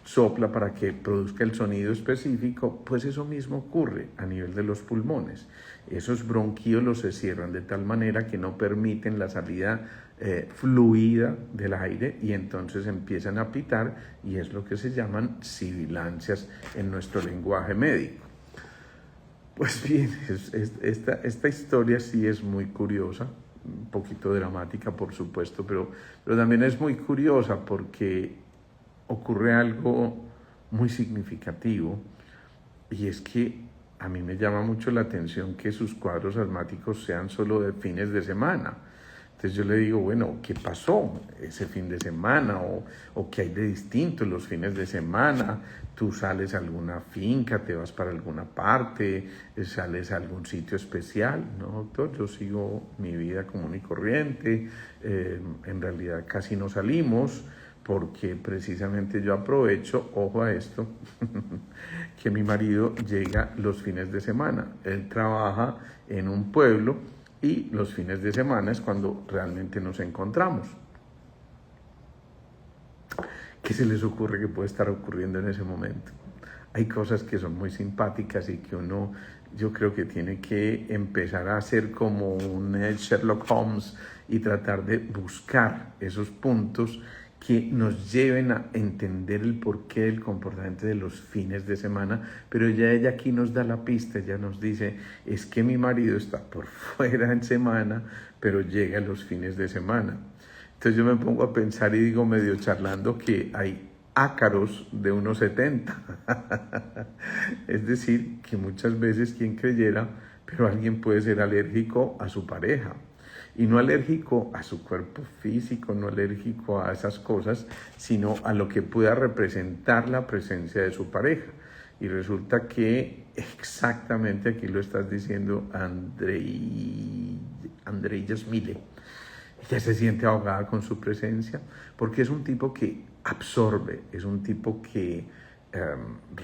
[SPEAKER 1] sopla para que produzca el sonido específico, pues eso mismo ocurre a nivel de los pulmones. Esos bronquiolos se cierran de tal manera que no permiten la salida fluida del aire y entonces empiezan a pitar y es lo que se llaman sibilancias en nuestro lenguaje médico. Pues bien, esta historia sí es muy curiosa, un poquito dramática por supuesto, pero también es muy curiosa porque ocurre algo muy significativo y es que a mí me llama mucho la atención que sus cuadros asmáticos sean solo de fines de semana. Entonces yo le digo, bueno, ¿qué pasó ese fin de semana? ¿O qué hay de distinto los fines de semana? Tú sales a alguna finca, te vas para alguna parte, sales a algún sitio especial. No, doctor, yo sigo mi vida común y corriente. En realidad casi no salimos porque precisamente yo aprovecho, ojo a esto, que mi marido llega los fines de semana. Él trabaja en un pueblo y los fines de semana es cuando realmente nos encontramos. ¿Qué se les ocurre que puede estar ocurriendo en ese momento? Hay cosas que son muy simpáticas y que uno, yo creo que tiene que empezar a hacer como un Sherlock Holmes y tratar de buscar esos puntos que nos lleven a entender el porqué del comportamiento de los fines de semana, pero ya ella aquí nos da la pista, ella nos dice, es que mi marido está por fuera en semana, pero llega los fines de semana. Entonces yo me pongo a pensar y digo medio charlando que hay ácaros de 1,70. Es decir, que muchas veces quien creyera, pero alguien puede ser alérgico a su pareja. Y no alérgico a su cuerpo físico, no alérgico a esas cosas, sino a lo que pueda representar la presencia de su pareja. Y resulta que exactamente aquí lo estás diciendo Andrei Yasmile. Ella se siente ahogada con su presencia porque es un tipo que absorbe, es un tipo que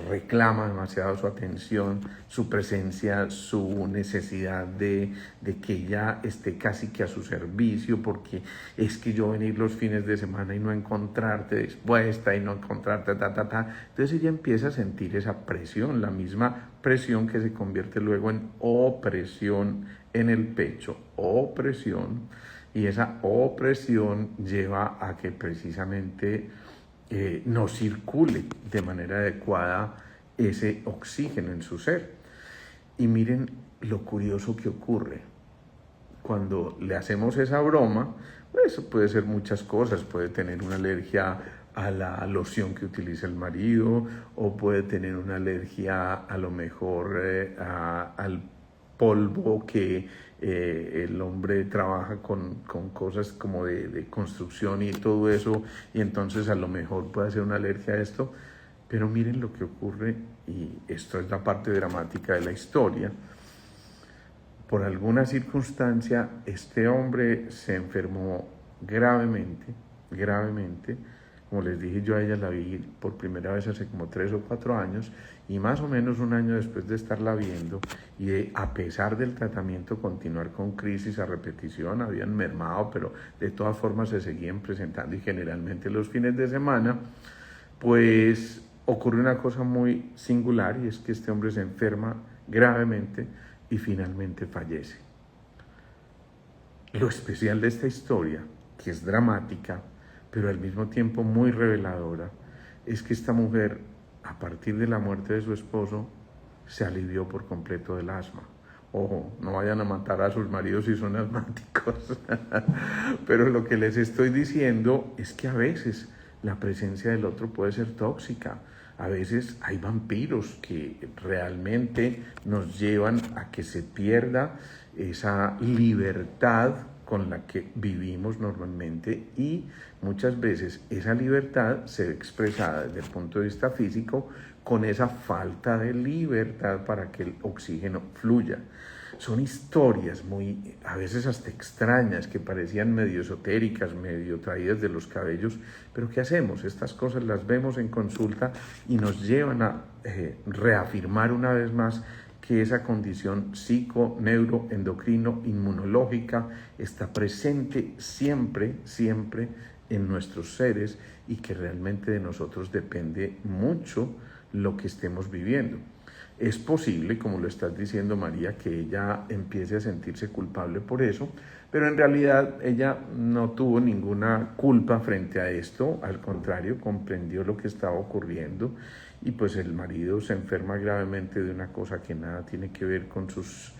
[SPEAKER 1] reclama demasiado su atención, su presencia, su necesidad de que ella esté casi que a su servicio, porque es que yo venir los fines de semana y no encontrarte dispuesta y no encontrarte Entonces ella empieza a sentir esa presión, la misma presión que se convierte luego en opresión en el pecho, opresión, y esa opresión lleva a que precisamente no circule de manera adecuada ese oxígeno en su ser. Y miren lo curioso que ocurre. Cuando le hacemos esa broma, pues puede ser muchas cosas, puede tener una alergia a la loción que utiliza el marido, o puede tener una alergia a lo mejor al polvo que el hombre trabaja con cosas como de construcción y todo eso, y entonces a lo mejor puede ser una alergia a esto. Pero miren lo que ocurre, y esto es la parte dramática de la historia. Por alguna circunstancia, este hombre se enfermó gravemente. Como les dije, yo a ella la vi por primera vez hace como 3 o 4 años, y más o menos un año después de estarla viendo y de, a pesar del tratamiento, continuar con crisis a repetición, habían mermado, pero de todas formas se seguían presentando, y generalmente los fines de semana, pues ocurre una cosa muy singular, y es que este hombre se enferma gravemente y finalmente fallece. Lo especial de esta historia, que es dramática, pero al mismo tiempo muy reveladora, es que esta mujer, a partir de la muerte de su esposo, se alivió por completo del asma. Ojo, no vayan a matar a sus maridos si son asmáticos. Pero lo que les estoy diciendo es que a veces la presencia del otro puede ser tóxica. A veces hay vampiros que realmente nos llevan a que se pierda esa libertad con la que vivimos normalmente, y muchas veces esa libertad se ve expresada desde el punto de vista físico con esa falta de libertad para que el oxígeno fluya. Son historias muy, a veces hasta extrañas, que parecían medio esotéricas, medio traídas de los cabellos, pero ¿qué hacemos? Estas cosas las vemos en consulta y nos llevan a reafirmar una vez más que esa condición psico, neuro, endocrino, inmunológica está presente siempre, siempre en nuestros seres y que realmente de nosotros depende mucho lo que estemos viviendo. Es posible, como lo estás diciendo María, que ella empiece a sentirse culpable por eso, pero en realidad ella no tuvo ninguna culpa frente a esto, al contrario, comprendió lo que estaba ocurriendo y pues el marido se enferma gravemente de una cosa que nada tiene que ver con sus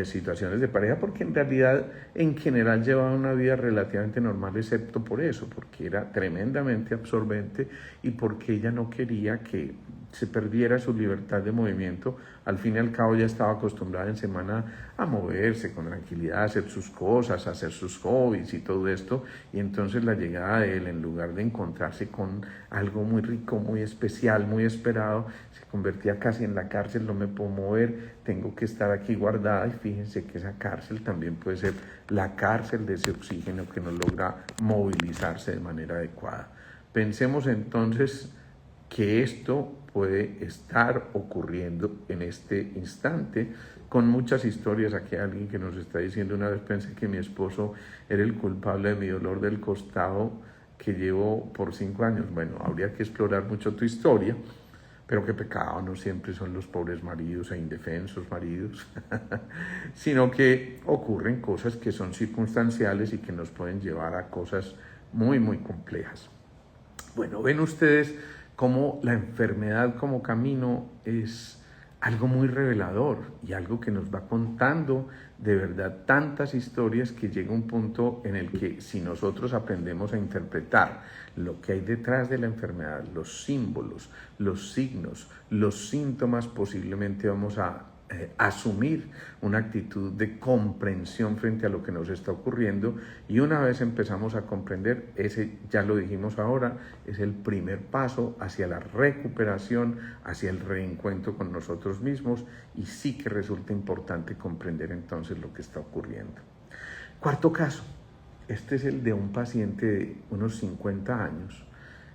[SPEAKER 1] situaciones de pareja, porque en realidad en general llevaba una vida relativamente normal, excepto por eso, porque era tremendamente absorbente y porque ella no quería que se perdiera su libertad de movimiento. Al fin y al cabo ya estaba acostumbrada en semana a moverse con tranquilidad, a hacer sus cosas, a hacer sus hobbies y todo esto, y entonces la llegada de él, en lugar de encontrarse con algo muy rico, muy especial, muy esperado, se convertía casi en la cárcel. No me puedo mover, tengo que estar aquí guardada, y fíjense que esa cárcel también puede ser la cárcel de ese oxígeno que no logra movilizarse de manera adecuada. Pensemos entonces que esto puede estar ocurriendo en este instante con muchas historias. Aquí hay alguien que nos está diciendo: una vez pensé que mi esposo era el culpable de mi dolor del costado que llevo por 5 años. Bueno, habría que explorar mucho tu historia, pero qué pecado, no siempre son los pobres maridos e indefensos maridos, sino que ocurren cosas que son circunstanciales y que nos pueden llevar a cosas muy, muy complejas. Bueno, ven ustedes cómo la enfermedad como camino es algo muy revelador y algo que nos va contando de verdad tantas historias, que llega un punto en el que si nosotros aprendemos a interpretar lo que hay detrás de la enfermedad, los símbolos, los signos, los síntomas, posiblemente vamos a asumir una actitud de comprensión frente a lo que nos está ocurriendo, y una vez empezamos a comprender, ese, ya lo dijimos ahora, es el primer paso hacia la recuperación, hacia el reencuentro con nosotros mismos, y sí que resulta importante comprender entonces lo que está ocurriendo. Cuarto caso, este es el de un paciente de unos 50 años,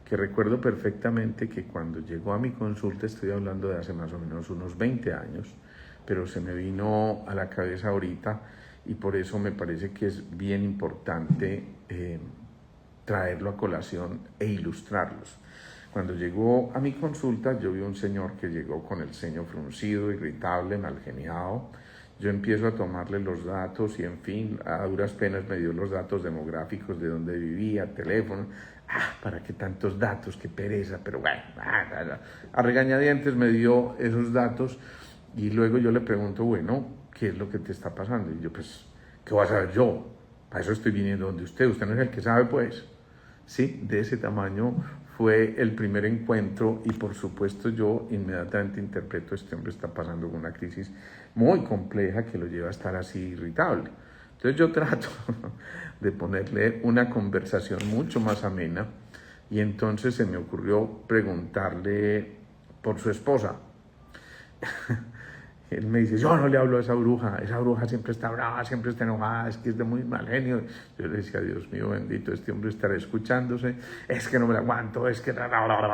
[SPEAKER 1] que recuerdo perfectamente que cuando llegó a mi consulta, estoy hablando de hace más o menos unos 20 años, pero se me vino a la cabeza ahorita y por eso me parece que es bien importante traerlo a colación e ilustrarlos. Cuando llegó a mi consulta, yo vi un señor que llegó con el ceño fruncido, irritable, malgeniado. Yo empiezo a tomarle los datos y, en fin, a duras penas me dio los datos demográficos de dónde vivía, teléfono. ¿Para qué tantos datos? Qué pereza, pero bueno, a regañadientes me dio esos datos. Y luego yo le pregunto: bueno, ¿qué es lo que te está pasando? Y yo, pues, ¿qué voy a saber yo? Para eso estoy viniendo donde usted no es el que sabe, pues. Sí, de ese tamaño fue el primer encuentro, y por supuesto yo inmediatamente interpreto: este hombre está pasando por una crisis muy compleja que lo lleva a estar así irritable. Entonces yo trato de ponerle una conversación mucho más amena, y entonces se me ocurrió preguntarle por su esposa. Él me dice: yo no le hablo a esa bruja siempre está brava, siempre está enojada, es que es de muy mal genio. Yo le decía: Dios mío bendito, este hombre estará escuchándose, es que no me la aguanto, es que...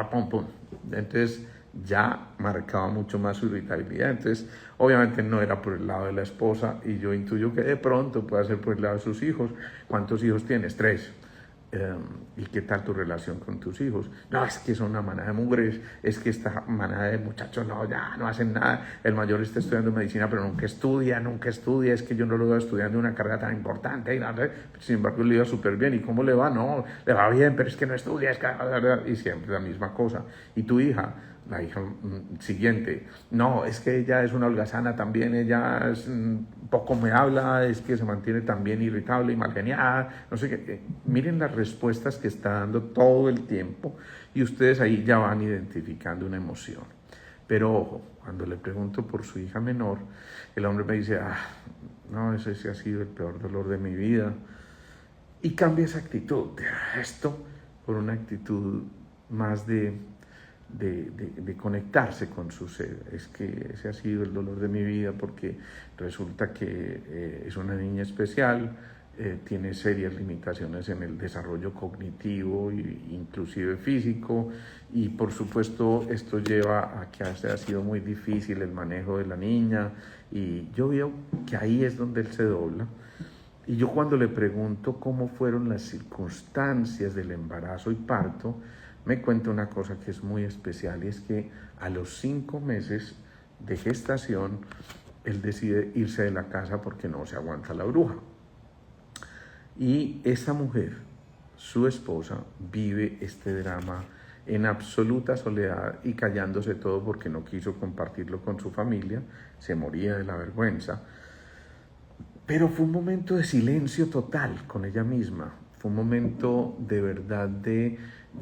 [SPEAKER 1] pum, pum. Entonces ya marcaba mucho más su irritabilidad. Entonces obviamente no era por el lado de la esposa, y yo intuyo que de pronto puede ser por el lado de sus hijos. ¿Cuántos hijos tienes? 3. ¿Y qué tal tu relación con tus hijos? No, es que son una manada de mugres, es que esta manada de muchachos ya no hacen nada. El mayor está estudiando medicina, pero nunca estudia, es que yo no lo veo estudiando una carrera tan importante, y sin embargo le iba súper bien. ¿Y cómo le va? No, le va bien, pero es que no estudia, es que... y siempre la misma cosa. ¿Y tu hija? La hija siguiente: no, es que ella es una holgazana también, ella es, poco me habla, es que se mantiene también irritable y malgeniada, no sé qué. Miren las respuestas que está dando todo el tiempo, y ustedes ahí ya van identificando una emoción. Pero ojo, cuando le pregunto por su hija menor, el hombre me dice: no, ese ha sido el peor dolor de mi vida, y cambia esa actitud, esto por una actitud más de de conectarse con su ser. Es que ese ha sido el dolor de mi vida, porque resulta que es una niña especial, tiene serias limitaciones en el desarrollo cognitivo e inclusive físico, y por supuesto esto lleva a que ha sido muy difícil el manejo de la niña, y yo veo que ahí es donde él se dobla. Y yo cuando le pregunto cómo fueron las circunstancias del embarazo y parto, me cuenta una cosa que es muy especial, y es que a los 5 meses de gestación, él decide irse de la casa porque no se aguanta la bruja. Y esa mujer, su esposa, vive este drama en absoluta soledad y callándose todo porque no quiso compartirlo con su familia, se moría de la vergüenza. Pero fue un momento de silencio total con ella misma, fue un momento de verdad de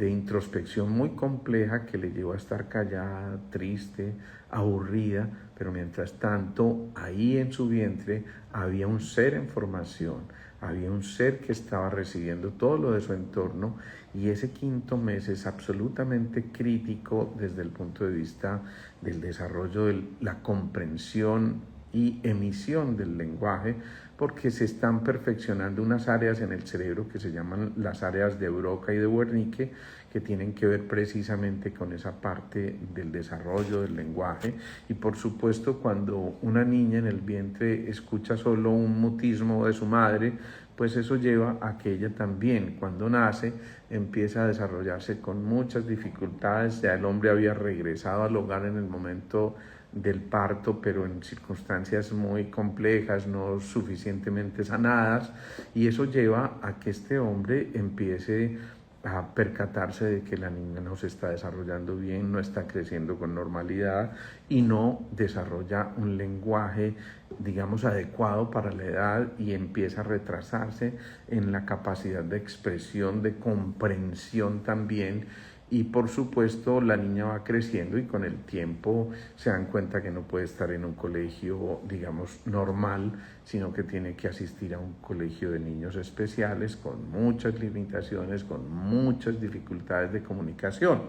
[SPEAKER 1] introspección muy compleja que le llevó a estar callada, triste, aburrida, pero mientras tanto ahí en su vientre había un ser en formación, había un ser que estaba recibiendo todo lo de su entorno, y ese 5.º mes es absolutamente crítico desde el punto de vista del desarrollo de la comprensión y emisión del lenguaje, porque se están perfeccionando unas áreas en el cerebro que se llaman las áreas de Broca y de Wernicke, que tienen que ver precisamente con esa parte del desarrollo del lenguaje. Y por supuesto, cuando una niña en el vientre escucha solo un mutismo de su madre, pues eso lleva a que ella también, cuando nace, empieza a desarrollarse con muchas dificultades. Ya el hombre había regresado al hogar en el momento del parto, pero en circunstancias muy complejas, no suficientemente sanadas, y eso lleva a que este hombre empiece a percatarse de que la niña no se está desarrollando bien, no está creciendo con normalidad y no desarrolla un lenguaje, digamos, adecuado para la edad, y empieza a retrasarse en la capacidad de expresión, de comprensión también. Y por supuesto la niña va creciendo y con el tiempo se dan cuenta que no puede estar en un colegio, digamos, normal, sino que tiene que asistir a un colegio de niños especiales con muchas limitaciones, con muchas dificultades de comunicación.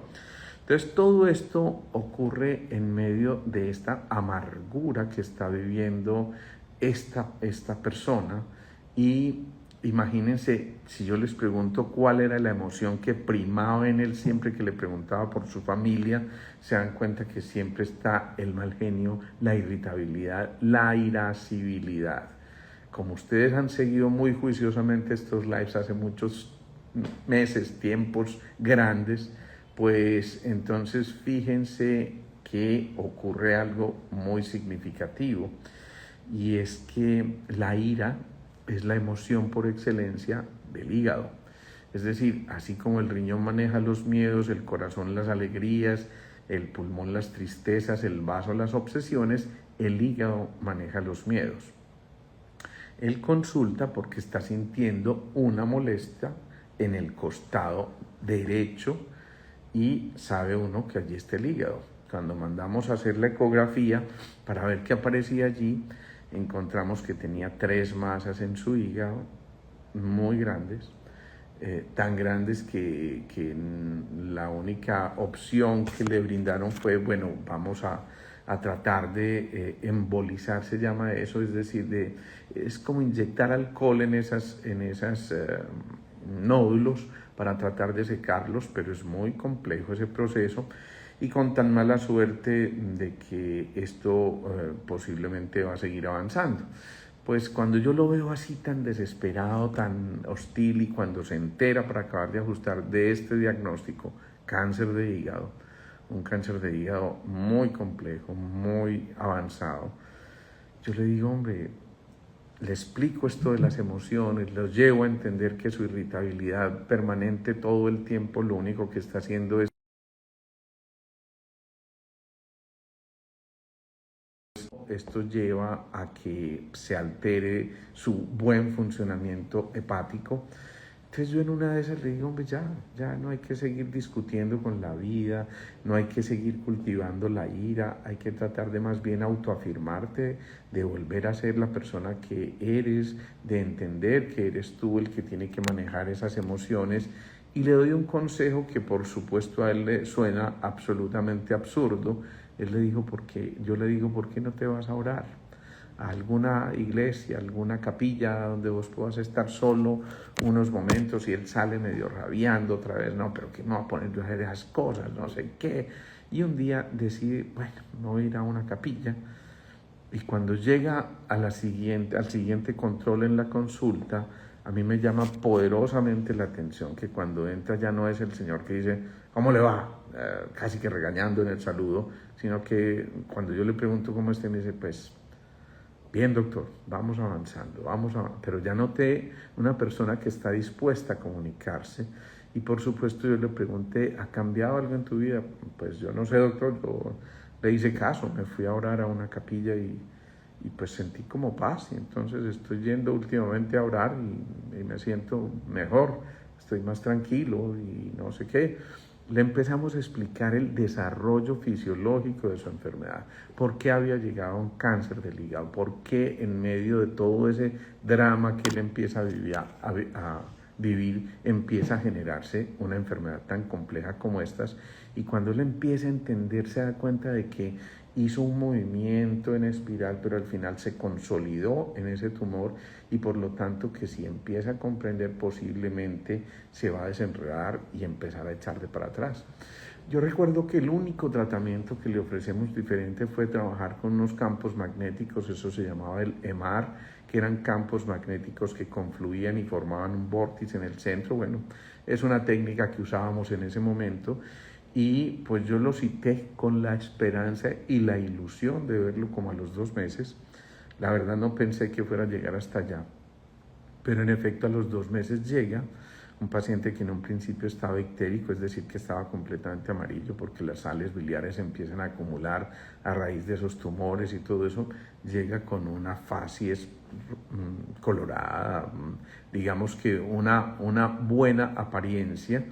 [SPEAKER 1] Entonces todo esto ocurre en medio de esta amargura que está viviendo esta persona. Y imagínense, si yo les pregunto cuál era la emoción que primaba en él siempre que le preguntaba por su familia, se dan cuenta que siempre está el mal genio, la irritabilidad, la irascibilidad. Como ustedes han seguido muy juiciosamente estos lives hace muchos meses, tiempos grandes, pues entonces fíjense que ocurre algo muy significativo, y es que la ira es la emoción por excelencia del hígado. Es decir, así como el riñón maneja los miedos, el corazón las alegrías, el pulmón las tristezas, el vaso las obsesiones, el hígado maneja los miedos. Él consulta porque está sintiendo una molestia en el costado derecho y sabe uno que allí está el hígado. Cuando mandamos a hacer la ecografía para ver qué aparecía allí, encontramos que tenía 3 masas en su hígado muy grandes, tan grandes que la única opción que le brindaron fue, bueno, vamos a tratar de embolizar, se llama eso, es decir, es como inyectar alcohol en esas nódulos para tratar de secarlos, pero es muy complejo ese proceso, y con tan mala suerte de que esto posiblemente va a seguir avanzando. Pues cuando yo lo veo así tan desesperado, tan hostil, y cuando se entera para acabar de ajustar de este diagnóstico, cáncer de hígado, un cáncer de hígado muy complejo, muy avanzado, yo le digo, hombre, le explico esto de las emociones, los llevo a entender que su irritabilidad permanente todo el tiempo lo único que está haciendo es esto lleva a que se altere su buen funcionamiento hepático. Entonces yo en una de esas le digo, hombre, ya no hay que seguir discutiendo con la vida, no hay que seguir cultivando la ira, hay que tratar de más bien autoafirmarte, de volver a ser la persona que eres, de entender que eres tú el que tiene que manejar esas emociones, y le doy un consejo que por supuesto a él le suena absolutamente absurdo. Él le dijo, yo le digo, ¿por qué no te vas a orar a alguna iglesia, alguna capilla donde vos puedas estar solo unos momentos? Y él sale medio rabiando otra vez, no, pero que me voy a poner yo a hacer esas cosas, no sé qué. Y un día decide, bueno, me voy a ir a una capilla. Y cuando llega al siguiente control en la consulta, a mí me llama poderosamente la atención que cuando entra ya no es el señor que dice, ¿cómo le va? Casi que regañando en el saludo, sino que cuando yo le pregunto cómo está, me dice, pues, bien, doctor, vamos avanzando, pero ya noté una persona que está dispuesta a comunicarse. Y por supuesto yo le pregunté, ¿ha cambiado algo en tu vida? Pues yo no sé, doctor, yo le hice caso, me fui a orar a una capilla y pues sentí como paz. Y entonces estoy yendo últimamente a orar y me siento mejor, estoy más tranquilo y no sé qué. Le empezamos a explicar el desarrollo fisiológico de su enfermedad, por qué había llegado a un cáncer del hígado, por qué en medio de todo ese drama que él empieza a vivir empieza a generarse una enfermedad tan compleja como estas. Y cuando él empieza a entender, se da cuenta de que hizo un movimiento en espiral, pero al final se consolidó en ese tumor y por lo tanto que si empieza a comprender, posiblemente se va a desenredar y empezar a echarle para atrás. Yo recuerdo que el único tratamiento que le ofrecemos diferente fue trabajar con unos campos magnéticos, eso se llamaba el EMAR, que eran campos magnéticos que confluían y formaban un vórtice en el centro. Bueno, es una técnica que usábamos en ese momento. Y pues yo lo cité con la esperanza y la ilusión de verlo como a los 2 meses. La verdad no pensé que fuera a llegar hasta allá, pero en efecto a los 2 meses llega un paciente que en un principio estaba ictérico, es decir, que estaba completamente amarillo porque las sales biliares empiezan a acumular a raíz de esos tumores y todo eso, llega con una facies colorada, digamos que una buena apariencia.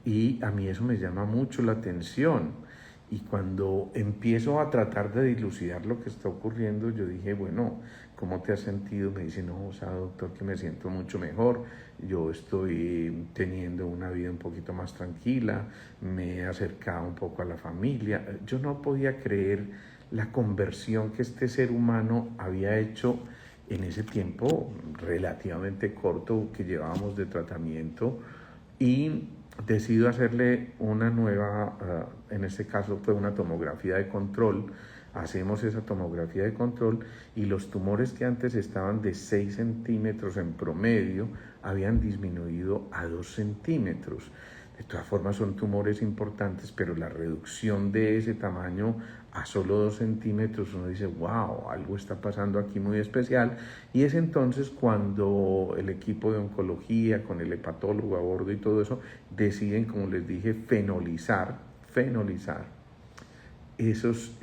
[SPEAKER 1] Y a mí eso me llama mucho la atención. Y cuando empiezo a tratar de dilucidar lo que está ocurriendo, yo dije, bueno, ¿cómo te has sentido? Me dice, no, o sea, doctor, que me siento mucho mejor. Yo estoy teniendo una vida un poquito más tranquila, me he acercado un poco a la familia. Yo no podía creer la conversión que este ser humano había hecho en ese tiempo relativamente corto que llevábamos de tratamiento. Y decido hacerle una nueva, en este caso fue una tomografía de control. Hacemos esa tomografía de control y los tumores que antes estaban de 6 centímetros en promedio habían disminuido a 2 centímetros. De todas formas son tumores importantes, pero la reducción de ese tamaño a solo 2 centímetros, uno dice, wow, algo está pasando aquí muy especial. Y es entonces cuando el equipo de oncología, con el hepatólogo a bordo y todo eso, deciden, como les dije, fenolizar esos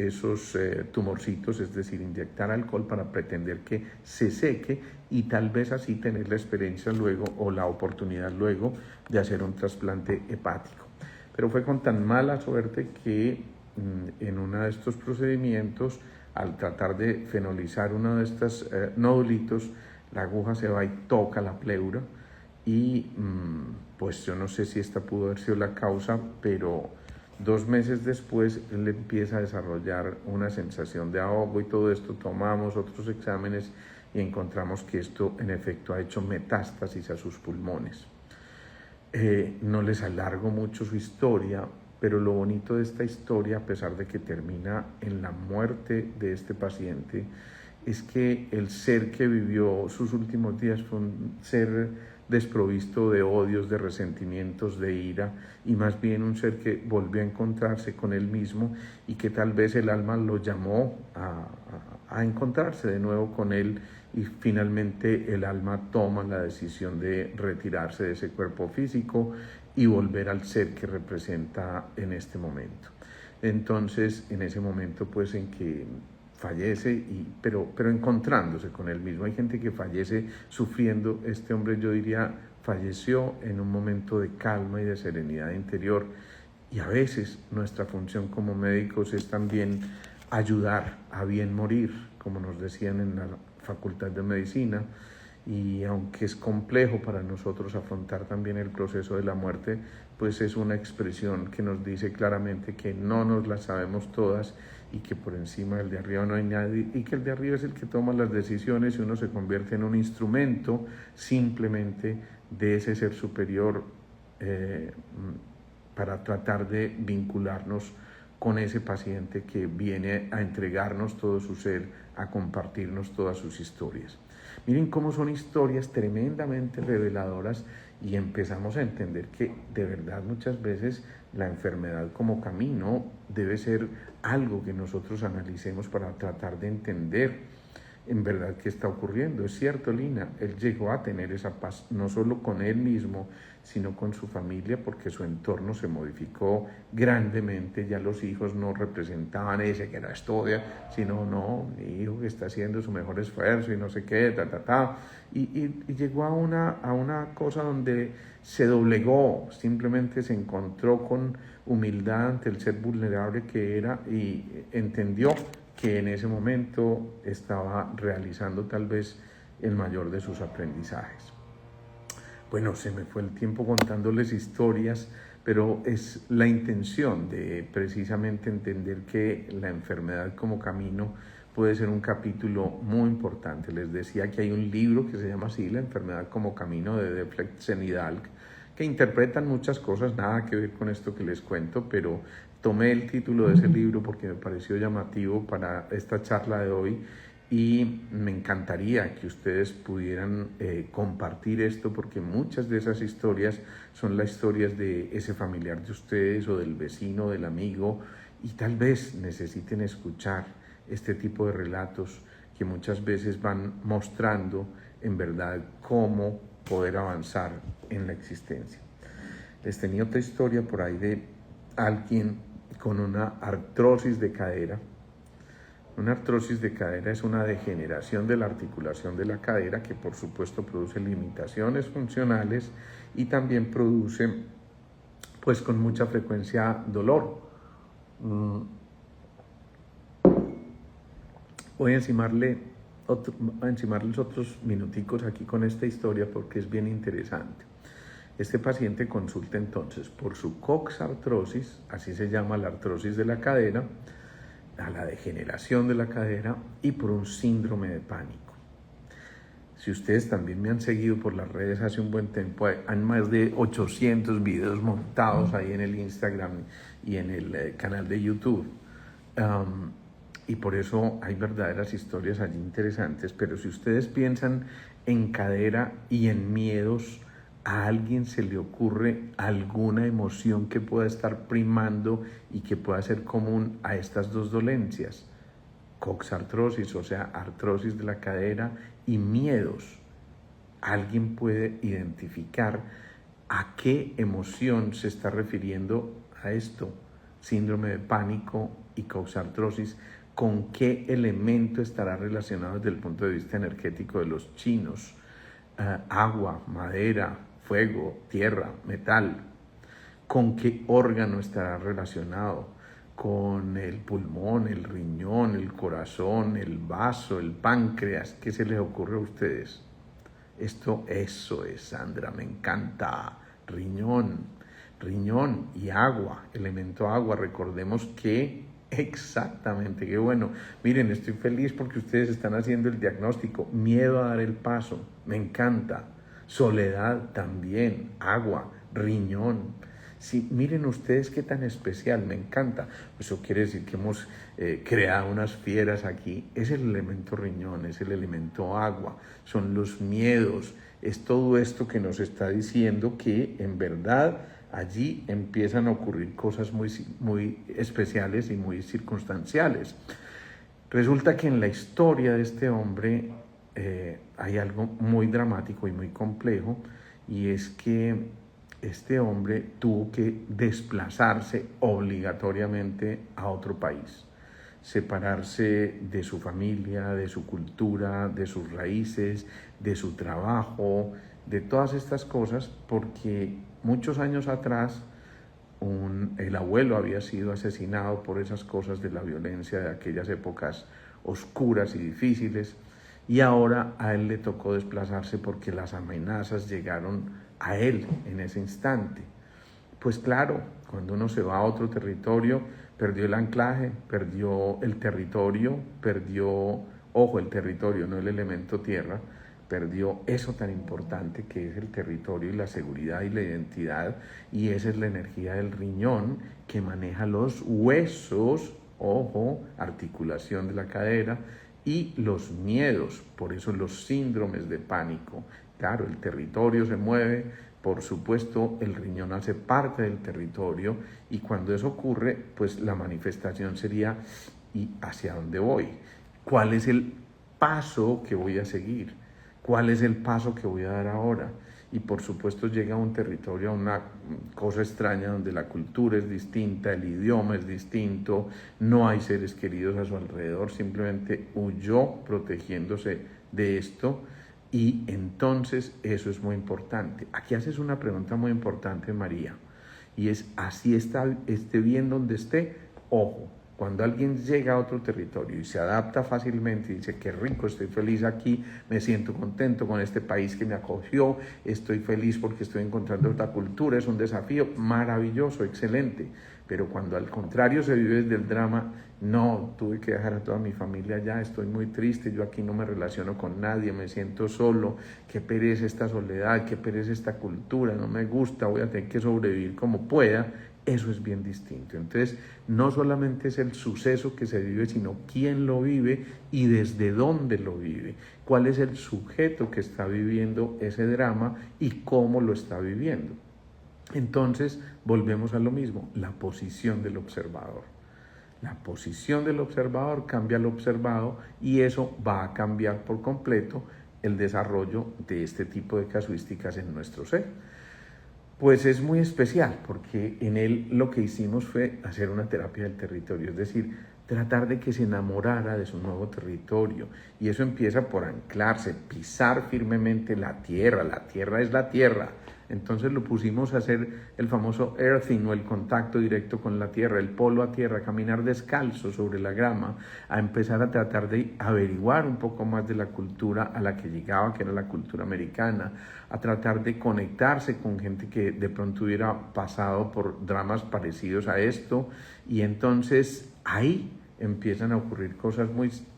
[SPEAKER 1] tumorcitos, es decir, inyectar alcohol para pretender que se seque y tal vez así tener la experiencia luego o la oportunidad luego de hacer un trasplante hepático. Pero fue con tan mala suerte que en uno de estos procedimientos, al tratar de fenolizar uno de estos nodulitos, la aguja se va y toca la pleura y pues yo no sé si esta pudo haber sido la causa, pero 2 meses después él empieza a desarrollar una sensación de ahogo y todo esto. Tomamos otros exámenes y encontramos que esto en efecto ha hecho metástasis a sus pulmones. No les alargo mucho su historia, pero lo bonito de esta historia, a pesar de que termina en la muerte de este paciente, es que el ser que vivió sus últimos días fue un ser desprovisto de odios, de resentimientos, de ira, y más bien un ser que volvió a encontrarse con él mismo y que tal vez el alma lo llamó a encontrarse de nuevo con él, y finalmente el alma toma la decisión de retirarse de ese cuerpo físico y volver al ser que representa en este momento. Entonces, en ese momento pues en que fallece, pero encontrándose con él mismo. Hay gente que fallece sufriendo. Este hombre, yo diría, falleció en un momento de calma y de serenidad interior. Y a veces nuestra función como médicos es también ayudar a bien morir, como nos decían en la Facultad de Medicina. y aunque es complejo para nosotros afrontar también el proceso de la muerte, pues es una expresión que nos dice claramente que no nos las sabemos todas y que por encima del de arriba no hay nadie y que el de arriba es el que toma las decisiones y uno se convierte en un instrumento simplemente de ese ser superior para tratar de vincularnos con ese paciente que viene a entregarnos todo su ser, a compartirnos todas sus historias. Miren cómo son historias tremendamente reveladoras y empezamos a entender que de verdad muchas veces la enfermedad como camino debe ser algo que nosotros analicemos para tratar de entender en verdad qué está ocurriendo. Es cierto, Lina, él llegó a tener esa paz, no solo con él mismo, sino con su familia, porque su entorno se modificó grandemente. Ya los hijos no representaban ese que no estudia, sino no, mi hijo que está haciendo su mejor esfuerzo y no sé qué, y llegó a una cosa donde se doblegó, simplemente se encontró con humildad ante el ser vulnerable que era y entendió que en ese momento estaba realizando tal vez el mayor de sus aprendizajes. Bueno, se me fue el tiempo contándoles historias, pero es la intención de precisamente entender que la enfermedad como camino puede ser un capítulo muy importante. Les decía que hay un libro que se llama así, La enfermedad como camino, de Deflect Hidalgo, que interpretan muchas cosas, nada que ver con esto que les cuento, pero tomé el título de ese libro porque me pareció llamativo para esta charla de hoy y me encantaría que ustedes pudieran compartir esto, porque muchas de esas historias son las historias de ese familiar de ustedes o del vecino, del amigo, y tal vez necesiten escuchar este tipo de relatos que muchas veces van mostrando en verdad cómo poder avanzar en la existencia. Les tenía otra historia por ahí de alguien con una artrosis de cadera. Una artrosis de cadera es una degeneración de la articulación de la cadera que por supuesto produce limitaciones funcionales y también produce pues con mucha frecuencia dolor. Voy a encimarles otros minuticos aquí con esta historia porque es bien interesante. Este paciente consulta entonces por su coxartrosis, así se llama la artrosis de la cadera, a la degeneración de la cadera y por un síndrome de pánico. Si ustedes también me han seguido por las redes hace un buen tiempo, hay más de 800 videos montados ahí en el Instagram y en el canal de YouTube. Y por eso hay verdaderas historias allí interesantes, pero si ustedes piensan en cadera y en miedos, ¿a alguien se le ocurre alguna emoción que pueda estar primando y que pueda ser común a estas dos dolencias? Coxartrosis, o sea, artrosis de la cadera, y miedos. ¿Alguien puede identificar a qué emoción se está refiriendo a esto? Síndrome de pánico y coxartrosis. ¿Con qué elemento estará relacionado desde el punto de vista energético de los chinos? Agua, madera, fuego, tierra, metal. ¿Con qué órgano estará relacionado? ¿Con el pulmón, el riñón, el corazón, el vaso, el páncreas? ¿Qué se les ocurre a ustedes? Eso es, Sandra, me encanta. Riñón y agua, elemento agua. Recordemos que exactamente, qué bueno. Miren, estoy feliz porque ustedes están haciendo el diagnóstico. Miedo a dar el paso, me encanta. Soledad también, agua, riñón. Sí, miren ustedes qué tan especial, me encanta. Eso quiere decir que hemos creado unas fieras aquí. Es el elemento riñón, es el elemento agua, son los miedos, es todo esto que nos está diciendo que en verdad allí empiezan a ocurrir cosas muy especiales y muy circunstanciales. Resulta que en la historia de este hombre hay algo muy dramático y muy complejo, y es que este hombre tuvo que desplazarse obligatoriamente a otro país, separarse de su familia, de su cultura, de sus raíces, de su trabajo, de todas estas cosas, porque muchos años atrás el abuelo había sido asesinado por esas cosas de la violencia de aquellas épocas oscuras y difíciles, y ahora a él le tocó desplazarse porque las amenazas llegaron a él en ese instante. Pues claro, cuando uno se va a otro territorio, perdió el anclaje, perdió el territorio, ojo, el territorio, no el elemento tierra, perdió eso tan importante que es el territorio y la seguridad y la identidad, y esa es la energía del riñón que maneja los huesos, ojo, articulación de la cadera, y los miedos, por eso los síndromes de pánico. Claro, el territorio se mueve, por supuesto el riñón hace parte del territorio, y cuando eso ocurre, pues la manifestación sería, ¿y hacia dónde voy? ¿Cuál es el paso que voy a seguir? ¿Cuál es el paso que voy a dar ahora? Y por supuesto llega a un territorio, a una cosa extraña donde la cultura es distinta, el idioma es distinto, no hay seres queridos a su alrededor, simplemente huyó protegiéndose de esto. Y entonces eso es muy importante. Aquí haces una pregunta muy importante, María, y es, así esté bien donde esté, ojo, cuando alguien llega a otro territorio y se adapta fácilmente y dice, qué rico, estoy feliz aquí, me siento contento con este país que me acogió, estoy feliz porque estoy encontrando otra cultura, es un desafío maravilloso, excelente. Pero cuando al contrario se vive desde el drama, no, tuve que dejar a toda mi familia allá, estoy muy triste, yo aquí no me relaciono con nadie, me siento solo, qué pereza esta soledad, qué pereza esta cultura, no me gusta, voy a tener que sobrevivir como pueda. Eso es bien distinto. Entonces, no solamente es el suceso que se vive, sino quién lo vive y desde dónde lo vive. Cuál es el sujeto que está viviendo ese drama y cómo lo está viviendo. Entonces, volvemos a lo mismo, la posición del observador. La posición del observador cambia al observado y eso va a cambiar por completo el desarrollo de este tipo de casuísticas en nuestro ser. Pues es muy especial porque en él lo que hicimos fue hacer una terapia del territorio, es decir, tratar de que se enamorara de su nuevo territorio, y eso empieza por anclarse, pisar firmemente la tierra es la tierra. Entonces lo pusimos a hacer el famoso earthing, o el contacto directo con la tierra, el polo a tierra, caminar descalzo sobre la grama, a empezar a tratar de averiguar un poco más de la cultura a la que llegaba, que era la cultura americana, a tratar de conectarse con gente que de pronto hubiera pasado por dramas parecidos a esto, y entonces ahí empiezan a ocurrir cosas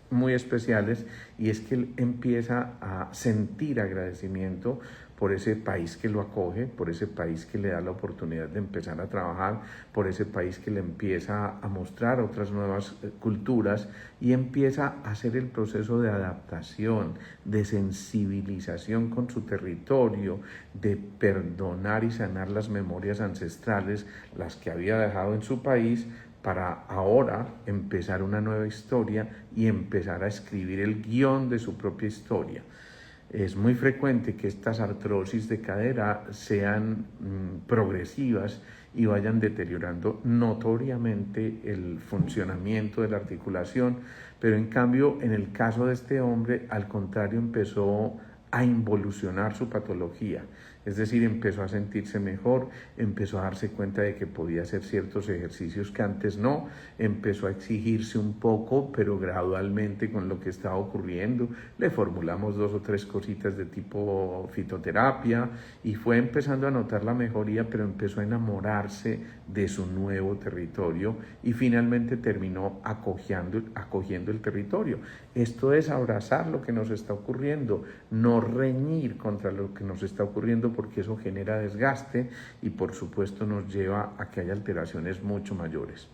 [SPEAKER 1] muy especiales, y es que él empieza a sentir agradecimiento por ese país que lo acoge, por ese país que le da la oportunidad de empezar a trabajar, por ese país que le empieza a mostrar otras nuevas culturas, y empieza a hacer el proceso de adaptación, de sensibilización con su territorio, de perdonar y sanar las memorias ancestrales, las que había dejado en su país, para ahora empezar una nueva historia y empezar a escribir el guión de su propia historia. Es muy frecuente que estas artrosis de cadera sean progresivas y vayan deteriorando notoriamente el funcionamiento de la articulación, pero en cambio en el caso de este hombre, al contrario, empezó a involucionar su patología, es decir, empezó a sentirse mejor, empezó a darse cuenta de que podía hacer ciertos ejercicios que antes no, empezó a exigirse un poco, pero gradualmente con lo que estaba ocurriendo, le formulamos 2 o 3 cositas de tipo fitoterapia y fue empezando a notar la mejoría, pero empezó a enamorarse de su nuevo territorio y finalmente terminó acogiendo el territorio. Esto es abrazar lo que nos está ocurriendo, no reñir contra lo que nos está ocurriendo, porque eso genera desgaste y por supuesto nos lleva a que haya alteraciones mucho mayores.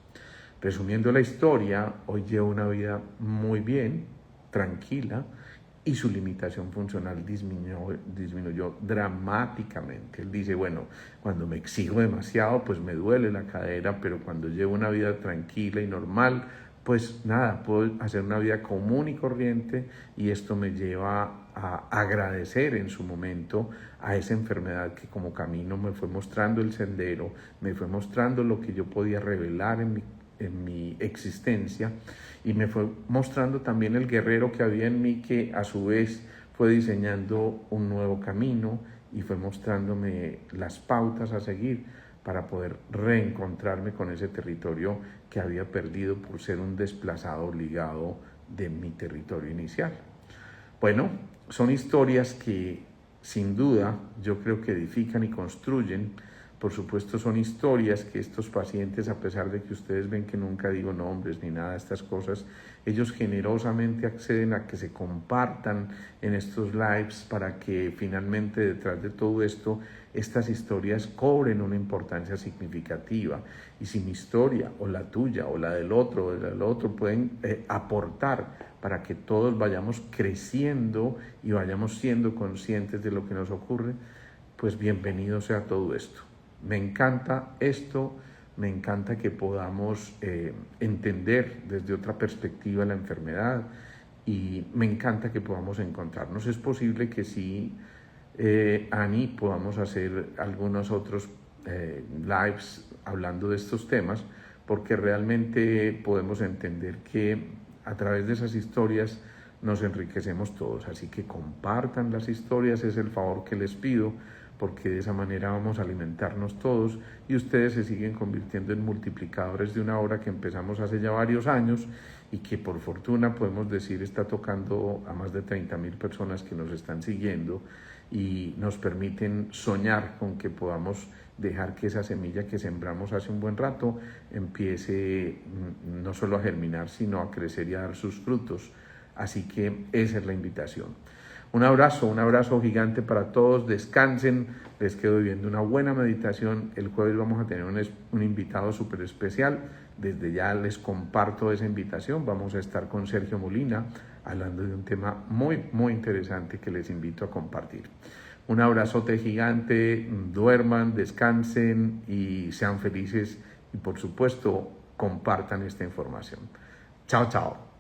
[SPEAKER 1] Resumiendo la historia, hoy lleva una vida muy bien, tranquila, y su limitación funcional disminuyó dramáticamente. Él dice, bueno, cuando me exijo demasiado, pues me duele la cadera, pero cuando llevo una vida tranquila y normal, pues nada, puedo hacer una vida común y corriente, y esto me lleva a agradecer en su momento a esa enfermedad que como camino me fue mostrando el sendero, me fue mostrando lo que yo podía revelar en mi existencia, y me fue mostrando también el guerrero que había en mí, que a su vez fue diseñando un nuevo camino y fue mostrándome las pautas a seguir para poder reencontrarme con ese territorio que había perdido por ser un desplazado obligado de mi territorio inicial. Bueno, son historias que sin duda yo creo que edifican y construyen. Por supuesto son historias que estos pacientes, a pesar de que ustedes ven que nunca digo nombres ni nada de estas cosas, ellos generosamente acceden a que se compartan en estos lives para que finalmente detrás de todo esto, estas historias cobren una importancia significativa. Y si mi historia o la tuya o la del otro pueden aportar para que todos vayamos creciendo y vayamos siendo conscientes de lo que nos ocurre, pues bienvenido sea todo esto. Me encanta esto, me encanta que podamos entender desde otra perspectiva la enfermedad y me encanta que podamos encontrarnos. Es posible que sí, Ani, podamos hacer algunos otros lives hablando de estos temas, porque realmente podemos entender que a través de esas historias nos enriquecemos todos. Así que compartan las historias, es el favor que les pido, porque de esa manera vamos a alimentarnos todos y ustedes se siguen convirtiendo en multiplicadores de una obra que empezamos hace ya varios años y que por fortuna podemos decir está tocando a más de 30,000 personas que nos están siguiendo y nos permiten soñar con que podamos dejar que esa semilla que sembramos hace un buen rato empiece no solo a germinar, sino a crecer y a dar sus frutos. Así que esa es la invitación. Un abrazo gigante para todos, descansen, les quedo viendo una buena meditación. El jueves vamos a tener un invitado súper especial, desde ya les comparto esa invitación, vamos a estar con Sergio Molina hablando de un tema muy interesante que les invito a compartir. Un abrazote gigante, duerman, descansen y sean felices y por supuesto compartan esta información. Chao, chao.